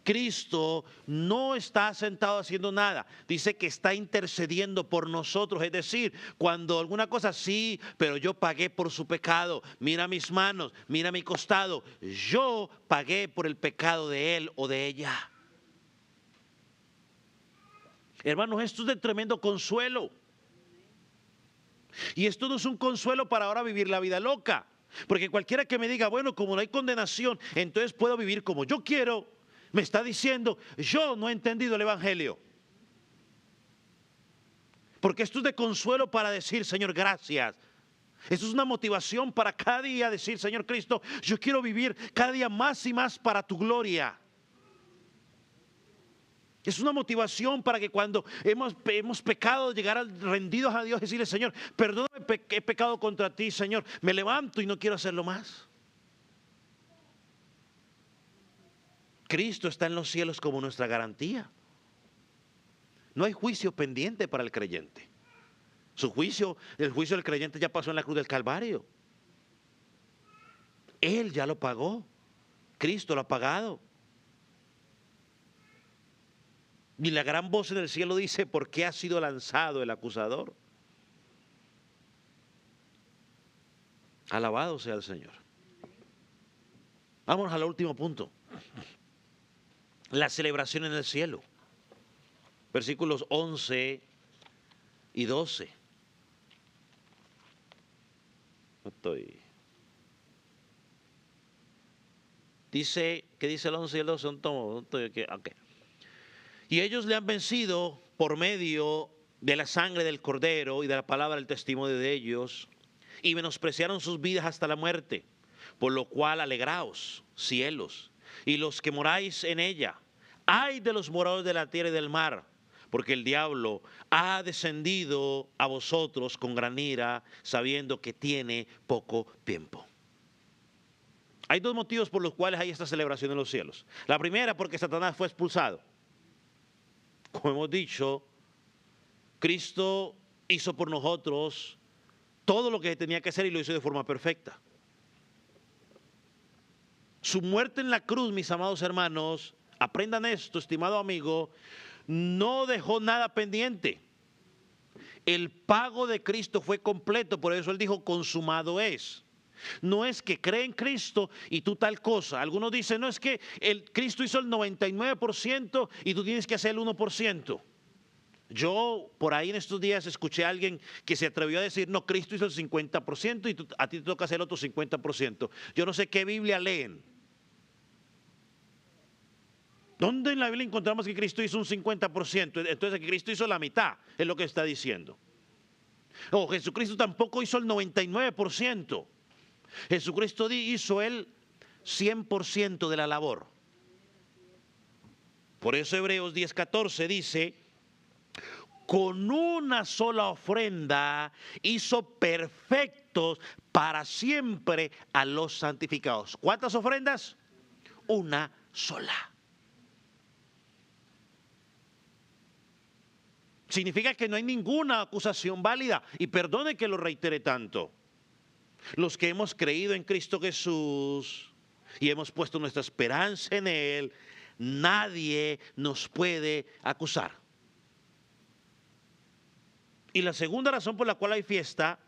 Cristo no está sentado haciendo nada. Dice que está intercediendo por nosotros. Es decir, cuando alguna cosa sí, pero yo pagué por su pecado. Mira mis manos, mira mi costado. Yo pagué por el pecado de él o de ella. Hermanos, esto es de tremendo consuelo. Y esto no es un consuelo para ahora vivir la vida loca. Porque cualquiera que me diga, bueno, como no hay condenación, entonces puedo vivir como yo quiero, me está diciendo, yo no he entendido el Evangelio. Porque esto es de consuelo para decir, Señor, gracias. Esto es una motivación para cada día decir, Señor Cristo, yo quiero vivir cada día más y más para tu gloria. Es una motivación para que cuando hemos pecado, llegar rendidos a Dios y decirle, Señor, perdóname que he pecado contra ti, Señor. Me levanto y no quiero hacerlo más. Cristo está en los cielos como nuestra garantía. no hay juicio pendiente para el creyente. El juicio del creyente ya pasó en la cruz del Calvario. Él ya lo pagó. Cristo lo ha pagado. Y la gran voz en el cielo dice, ¿por qué ha sido lanzado el acusador? Alabado sea el Señor. Vamos al último punto. La celebración en el cielo. Versículos 11 y 12. Dice, ¿qué dice el 11 y el 12? Okay. Y ellos le han vencido por medio de la sangre del Cordero y de la palabra del testimonio de ellos, y menospreciaron sus vidas hasta la muerte. Por lo cual alegraos, cielos, y los que moráis en ella. Ay de los moradores de la tierra y del mar, porque el diablo ha descendido a vosotros con gran ira, sabiendo que tiene poco tiempo. Hay dos motivos por los cuales hay esta celebración en los cielos. La primera, porque Satanás fue expulsado. Como hemos dicho, Cristo hizo por nosotros todo lo que tenía que hacer y lo hizo de forma perfecta. Su muerte en la cruz, mis amados hermanos, aprendan esto, estimado amigo, no dejó nada pendiente. El pago de Cristo fue completo, por eso Él dijo, consumado es. No es que cree en Cristo y tú tal cosa. Algunos dicen, no es que Cristo hizo el 99% y tú tienes que hacer el 1%. Yo por ahí en estos días escuché a alguien que se atrevió a decir, no, Cristo hizo el 50% y a ti te toca hacer el otro 50%. Yo no sé qué Biblia leen. ¿Dónde en la Biblia encontramos que Cristo hizo un 50%? Entonces que Cristo hizo la mitad, es lo que está diciendo. O Jesucristo tampoco hizo el 99%. Jesucristo hizo el 100% de la labor. Por eso Hebreos 10:14 dice, con una sola ofrenda hizo perfectos para siempre a los santificados. ¿Cuántas ofrendas? Una sola. Significa que no hay ninguna acusación válida. Y perdone que lo reitere tanto. Los que hemos creído en Cristo Jesús y hemos puesto nuestra esperanza en Él, nadie nos puede acusar. Y la segunda razón por la cual hay fiesta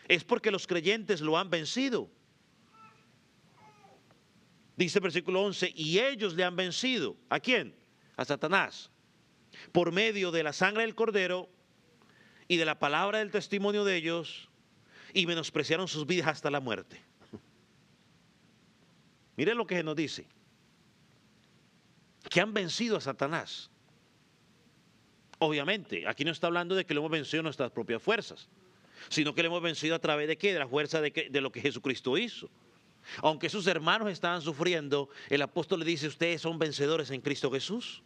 es porque los creyentes lo han vencido. Dice el versículo 11, y ellos le han vencido. ¿A quién? A Satanás. Por medio de la sangre del Cordero y de la palabra del testimonio de ellos, y menospreciaron sus vidas hasta la muerte. Miren lo que nos dice. Que han vencido a Satanás. Obviamente, aquí no está hablando de que lo hemos vencido en nuestras propias fuerzas, sino que lo hemos vencido a través de ¿qué? De la fuerza de lo que Jesucristo hizo. Aunque sus hermanos estaban sufriendo, el apóstol le dice, ustedes son vencedores en Cristo Jesús.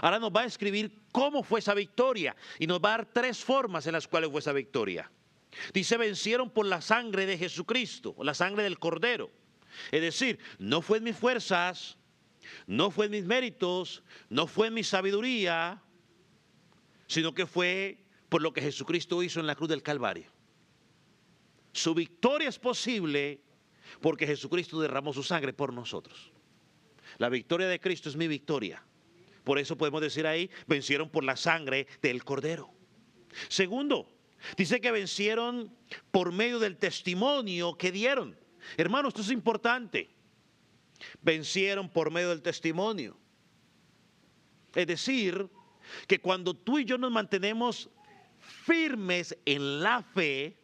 Ahora nos va a escribir cómo fue esa victoria y nos va a dar tres formas en las cuales fue esa victoria. Dice, vencieron por la sangre de Jesucristo, la sangre del Cordero. Es decir, no fue en mis fuerzas, no fue en mis méritos, no fue en mi sabiduría, sino que fue por lo que Jesucristo hizo en la cruz del Calvario. Su victoria es posible porque Jesucristo derramó su sangre por nosotros. La victoria de Cristo es mi victoria. Por eso podemos decir ahí, vencieron por la sangre del Cordero. Segundo, dice que vencieron por medio del testimonio que dieron. Hermanos, esto es importante. Vencieron por medio del testimonio. Es decir, que cuando tú y yo nos mantenemos firmes en la fe,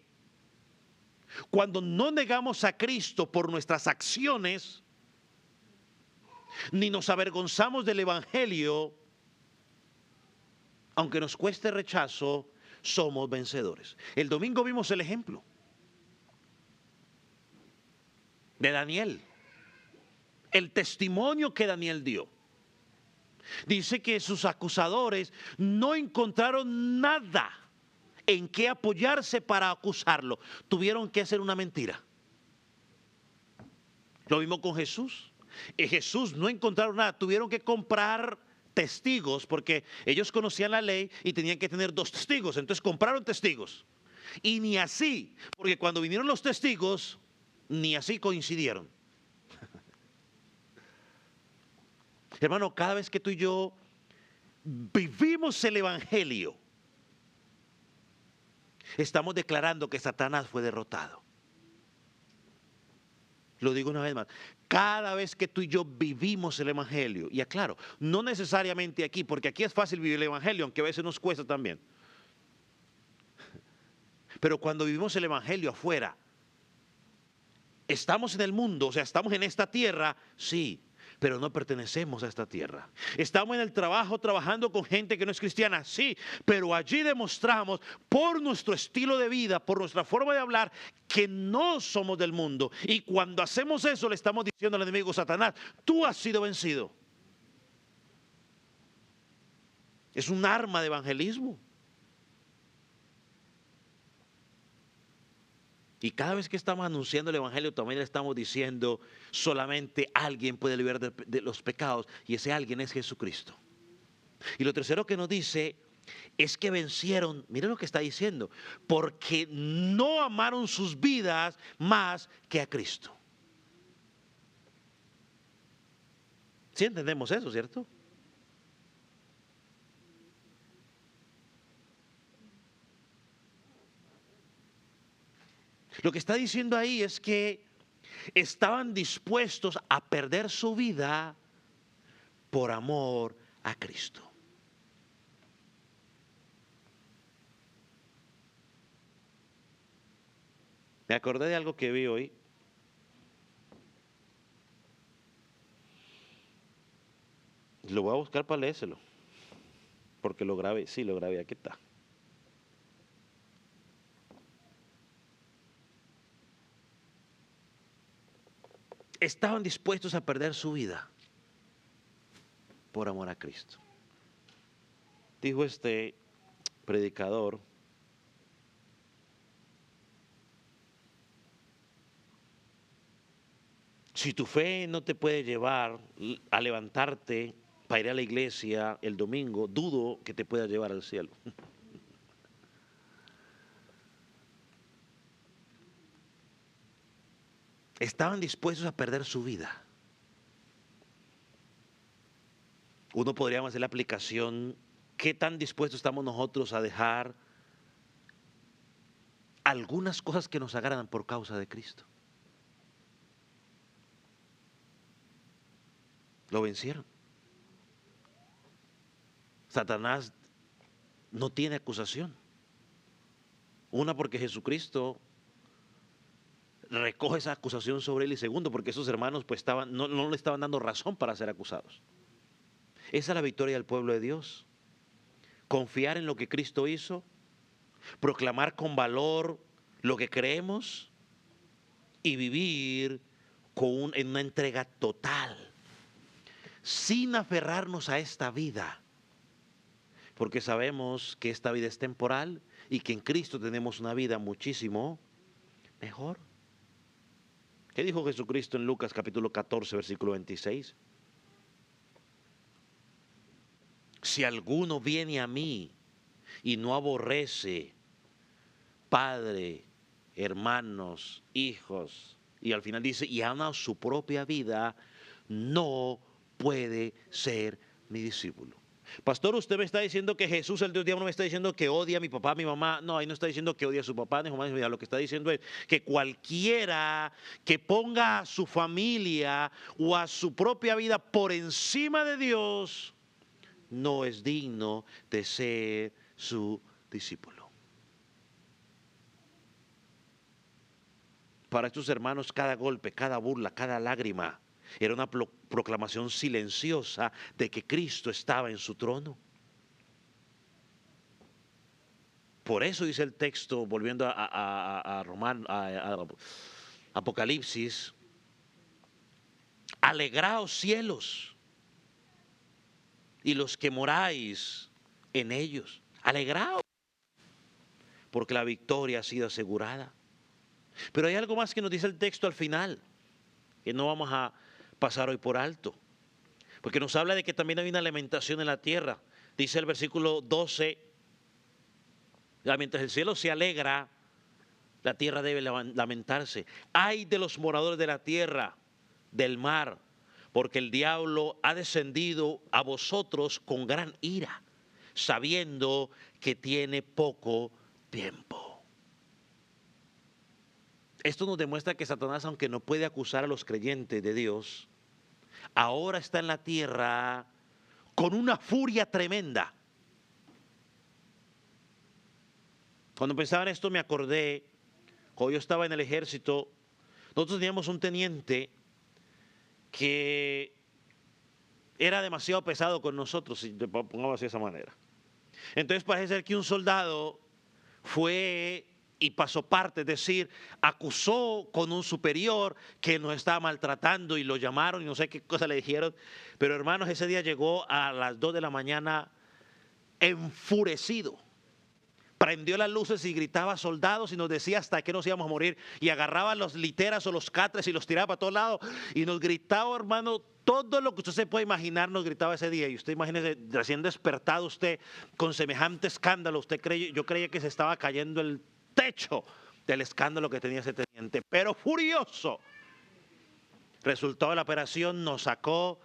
cuando no negamos a Cristo por nuestras acciones, ni nos avergonzamos del Evangelio, aunque nos cueste rechazo, somos vencedores. El domingo vimos el ejemplo de Daniel, el testimonio que Daniel dio. Dice que sus acusadores no encontraron nada en qué apoyarse para acusarlo. Tuvieron que hacer una mentira. Lo mismo con Jesús. Jesús no encontraron nada, tuvieron que comprar testigos, porque ellos conocían la ley y tenían que tener 2 testigos. Entonces compraron testigos. Y ni así, porque cuando vinieron los testigos, ni así coincidieron. Hermano, cada vez que tú y yo vivimos el Evangelio, estamos declarando que Satanás fue derrotado. Lo digo una vez más. Cada vez que tú y yo vivimos el Evangelio, y aclaro, no necesariamente aquí, porque aquí es fácil vivir el Evangelio, aunque a veces nos cuesta también. Pero cuando vivimos el Evangelio afuera, estamos en el mundo, o sea, estamos en esta tierra, sí, pero no pertenecemos a esta tierra. Estamos en el trabajo trabajando con gente que no es cristiana, sí, pero allí demostramos por nuestro estilo de vida, por nuestra forma de hablar, que no somos del mundo. Y cuando hacemos eso le estamos diciendo al enemigo: Satanás, tú has sido vencido. Es un arma de evangelismo. Y cada vez que estamos anunciando el Evangelio, también le estamos diciendo: solamente alguien puede liberar de los pecados, y ese alguien es Jesucristo. Y lo tercero que nos dice es que vencieron, miren lo que está diciendo, porque no amaron sus vidas más que a Cristo. ¿Sí entendemos eso, cierto? Lo que está diciendo ahí es que estaban dispuestos a perder su vida por amor a Cristo. Me acordé de algo que vi hoy. Lo voy a buscar para leérselo, porque lo grabé, sí, lo grabé, aquí está. Estaban dispuestos a perder su vida por amor a Cristo. Dijo este predicador: si tu fe no te puede llevar a levantarte para ir a la iglesia el domingo, dudo que te pueda llevar al cielo. Estaban dispuestos a perder su vida. Uno podría hacer la aplicación: ¿qué tan dispuestos estamos nosotros a dejar algunas cosas que nos agradan por causa de Cristo? Lo vencieron. Satanás no tiene acusación. Una, porque Jesucristo recoge esa acusación sobre él, y segundo, porque esos hermanos pues no le estaban dando razón para ser acusados. Esa es la victoria del pueblo de Dios. Confiar en lo que Cristo hizo, proclamar con valor lo que creemos y vivir en una entrega total, sin aferrarnos a esta vida, porque sabemos que esta vida es temporal y que en Cristo tenemos una vida muchísimo mejor. ¿Qué dijo Jesucristo en Lucas capítulo 14, versículo 26? Si alguno viene a mí y no aborrece padre, hermanos, hijos, y al final dice, y ama su propia vida, no puede ser mi discípulo. Pastor, usted me está diciendo que Jesús, el Dios diablo, me está diciendo que odia a mi papá, a mi mamá. No, ahí no está diciendo que odia a su papá ni a su mamá. Lo que está diciendo es que cualquiera que ponga a su familia o a su propia vida por encima de Dios, no es digno de ser su discípulo. Para estos hermanos, cada golpe, cada burla, cada lágrima era una proclamación silenciosa de que Cristo estaba en su trono. Por eso dice el texto, volviendo a Apocalipsis: alegraos cielos y los que moráis en ellos, alegraos, porque la victoria ha sido asegurada. Pero hay algo más que nos dice el texto al final, que no vamos a pasar hoy por alto. Porque nos habla de que también hay una lamentación en la tierra. Dice el versículo 12, mientras el cielo se alegra, la tierra debe lamentarse. Ay de los moradores de la tierra, del mar, porque el diablo ha descendido a vosotros con gran ira, sabiendo que tiene poco tiempo. Esto nos demuestra que Satanás, aunque no puede acusar a los creyentes de Dios, ahora está en la tierra con una furia tremenda. Cuando pensaba en esto me acordé, cuando yo estaba en el ejército, nosotros teníamos un teniente que era demasiado pesado con nosotros, si te pongamos así de esa manera. Entonces parece ser que un soldado fue y pasó parte, es decir, acusó con un superior que nos estaba maltratando y lo llamaron y no sé qué cosa le dijeron. Pero hermanos, ese día llegó a las 2 de la mañana enfurecido. Prendió las luces y gritaba soldados y nos decía hasta que nos íbamos a morir. Y agarraba los literas o los catres y los tiraba para todos lados. Y nos gritaba, hermano, todo lo que usted se puede imaginar nos gritaba ese día. Y usted imagínese, recién despertado usted con semejante escándalo. Yo creía que se estaba cayendo el techo del escándalo que tenía ese teniente. Pero furioso. Resultado de la operación nos sacó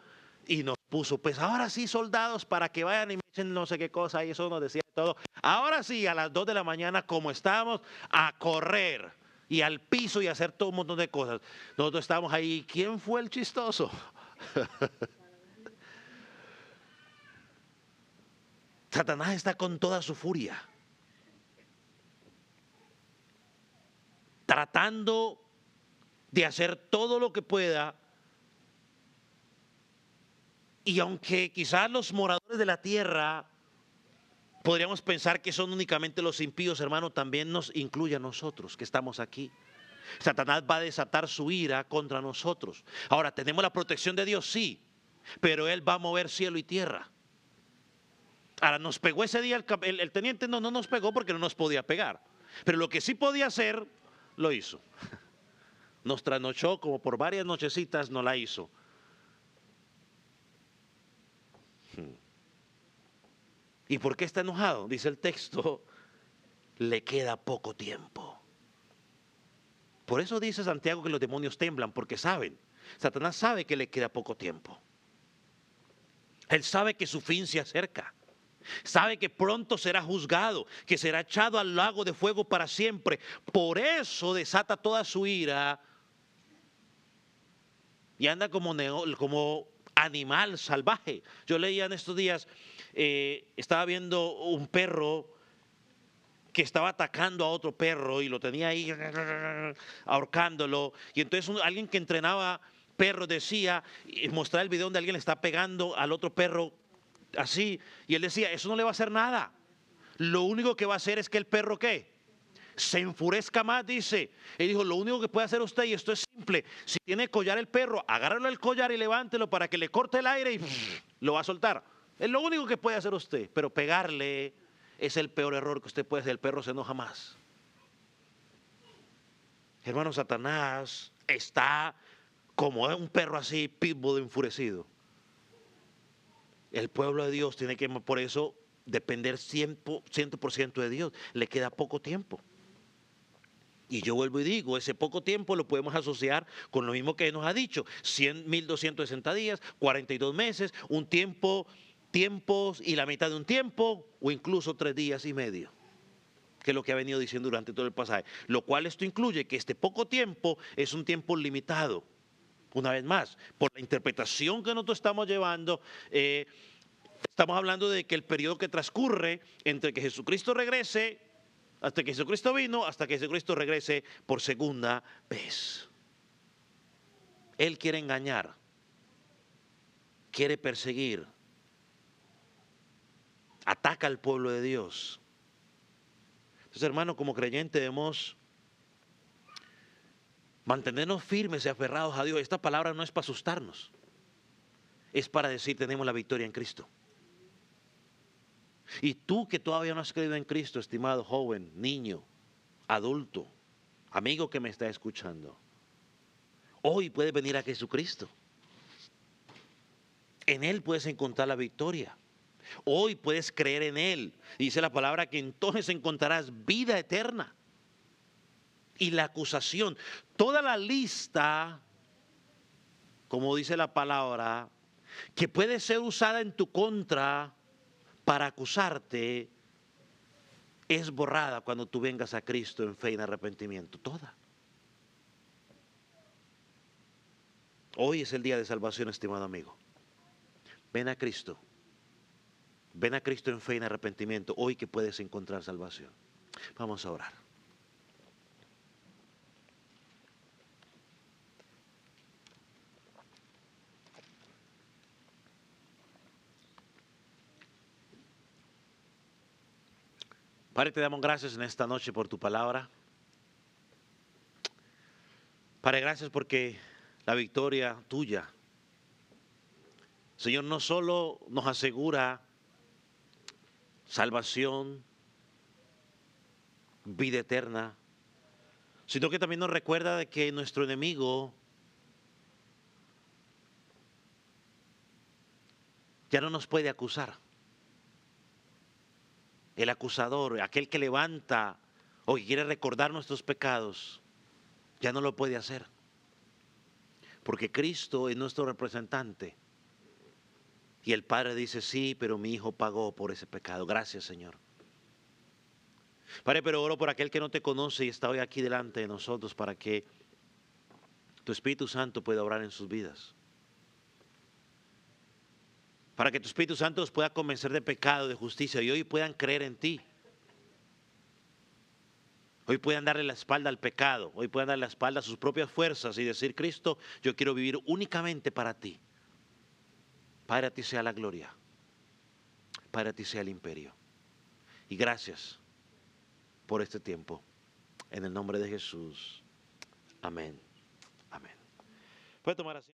y nos puso, pues ahora sí, soldados, para que vayan y me echen no sé qué cosa, y eso nos decía todo. Ahora sí, a las 2 de la mañana, como estábamos, a correr y al piso y a hacer todo un montón de cosas. Nosotros estábamos ahí. ¿Quién fue el chistoso? Satanás está con toda su furia, tratando de hacer todo lo que pueda. Y aunque quizás los moradores de la tierra podríamos pensar que son únicamente los impíos, hermano, también nos incluye a nosotros que estamos aquí. Satanás va a desatar su ira contra nosotros. Ahora, ¿tenemos la protección de Dios? Sí, pero Él va a mover cielo y tierra. Ahora, ¿nos pegó ese día el teniente? No, no nos pegó porque no nos podía pegar. Pero lo que sí podía hacer, lo hizo. Nos trasnochó como por varias nochecitas, no la hizo. ¿Y por qué está enojado? Dice el texto, le queda poco tiempo. Por eso dice Santiago que los demonios temblan, porque saben, Satanás sabe que le queda poco tiempo. Él sabe que su fin se acerca. Sabe que pronto será juzgado, que será echado al lago de fuego para siempre. Por eso desata toda su ira y anda como animal salvaje. Yo leía en estos días, estaba viendo un perro que estaba atacando a otro perro y lo tenía ahí ahorcándolo. Y entonces alguien que entrenaba perros decía, mostrar el video donde alguien le está pegando al otro perro así. Y él decía, eso no le va a hacer nada. Lo único que va a hacer es que el perro, ¿qué? Se enfurezca más, dice. Él dijo, lo único que puede hacer usted, y esto es simple, si tiene collar el perro, agárralo el collar y levántelo para que le corte el aire y lo va a soltar. Es lo único que puede hacer usted, pero pegarle es el peor error que usted puede hacer. El perro se enoja más. Hermano, Satanás está como un perro así, pitbull enfurecido. El pueblo de Dios tiene que, por eso, depender 100% de Dios. Le queda poco tiempo. Y yo vuelvo y digo, ese poco tiempo lo podemos asociar con lo mismo que nos ha dicho. 1.260 días, 42 meses, un tiempos y la mitad de un tiempo, o incluso 3 días y medio, que es lo que ha venido diciendo durante todo el pasaje. Lo cual esto incluye que este poco tiempo es un tiempo limitado. Una vez más, por la interpretación que nosotros estamos llevando, estamos hablando de que el periodo que transcurre entre que Jesucristo regrese, hasta que Jesucristo vino, hasta que Jesucristo regrese por segunda vez. Él quiere engañar, quiere perseguir, ataca al pueblo de Dios. Entonces, hermano, como creyente debemos mantenernos firmes y aferrados a Dios. Esta palabra no es para asustarnos, es para decir tenemos la victoria en Cristo. Y tú que todavía no has creído en Cristo, estimado joven, niño, adulto, amigo que me está escuchando, hoy puedes venir a Jesucristo. En Él puedes encontrar la victoria. Hoy puedes creer en Él. Dice la palabra que entonces encontrarás vida eterna. Y la acusación, toda la lista, como dice la palabra, que puede ser usada en tu contra para acusarte, es borrada cuando tú vengas a Cristo en fe y en arrepentimiento. Toda. Hoy es el día de salvación, estimado amigo. Ven a Cristo. Ven a Cristo en fe y en arrepentimiento. Hoy que puedes encontrar salvación. Vamos a orar. Padre, te damos gracias en esta noche por tu palabra. Padre, gracias porque la victoria tuya, Señor, no solo nos asegura salvación, vida eterna, sino que también nos recuerda de que nuestro enemigo ya no nos puede acusar. El acusador, aquel que levanta o que quiere recordar nuestros pecados, ya no lo puede hacer. Porque Cristo es nuestro representante. Y el Padre dice, sí, pero mi Hijo pagó por ese pecado. Gracias, Señor. Padre, pero oro por aquel que no te conoce y está hoy aquí delante de nosotros para que tu Espíritu Santo pueda obrar en sus vidas. Para que tu Espíritu Santo los pueda convencer de pecado, de justicia y hoy puedan creer en ti. Hoy puedan darle la espalda al pecado, hoy puedan darle la espalda a sus propias fuerzas y decir, Cristo, yo quiero vivir únicamente para ti. Padre, a ti sea la gloria. Padre, a ti sea el imperio. Y gracias por este tiempo. En el nombre de Jesús. Amén. Amén. Puede tomar así.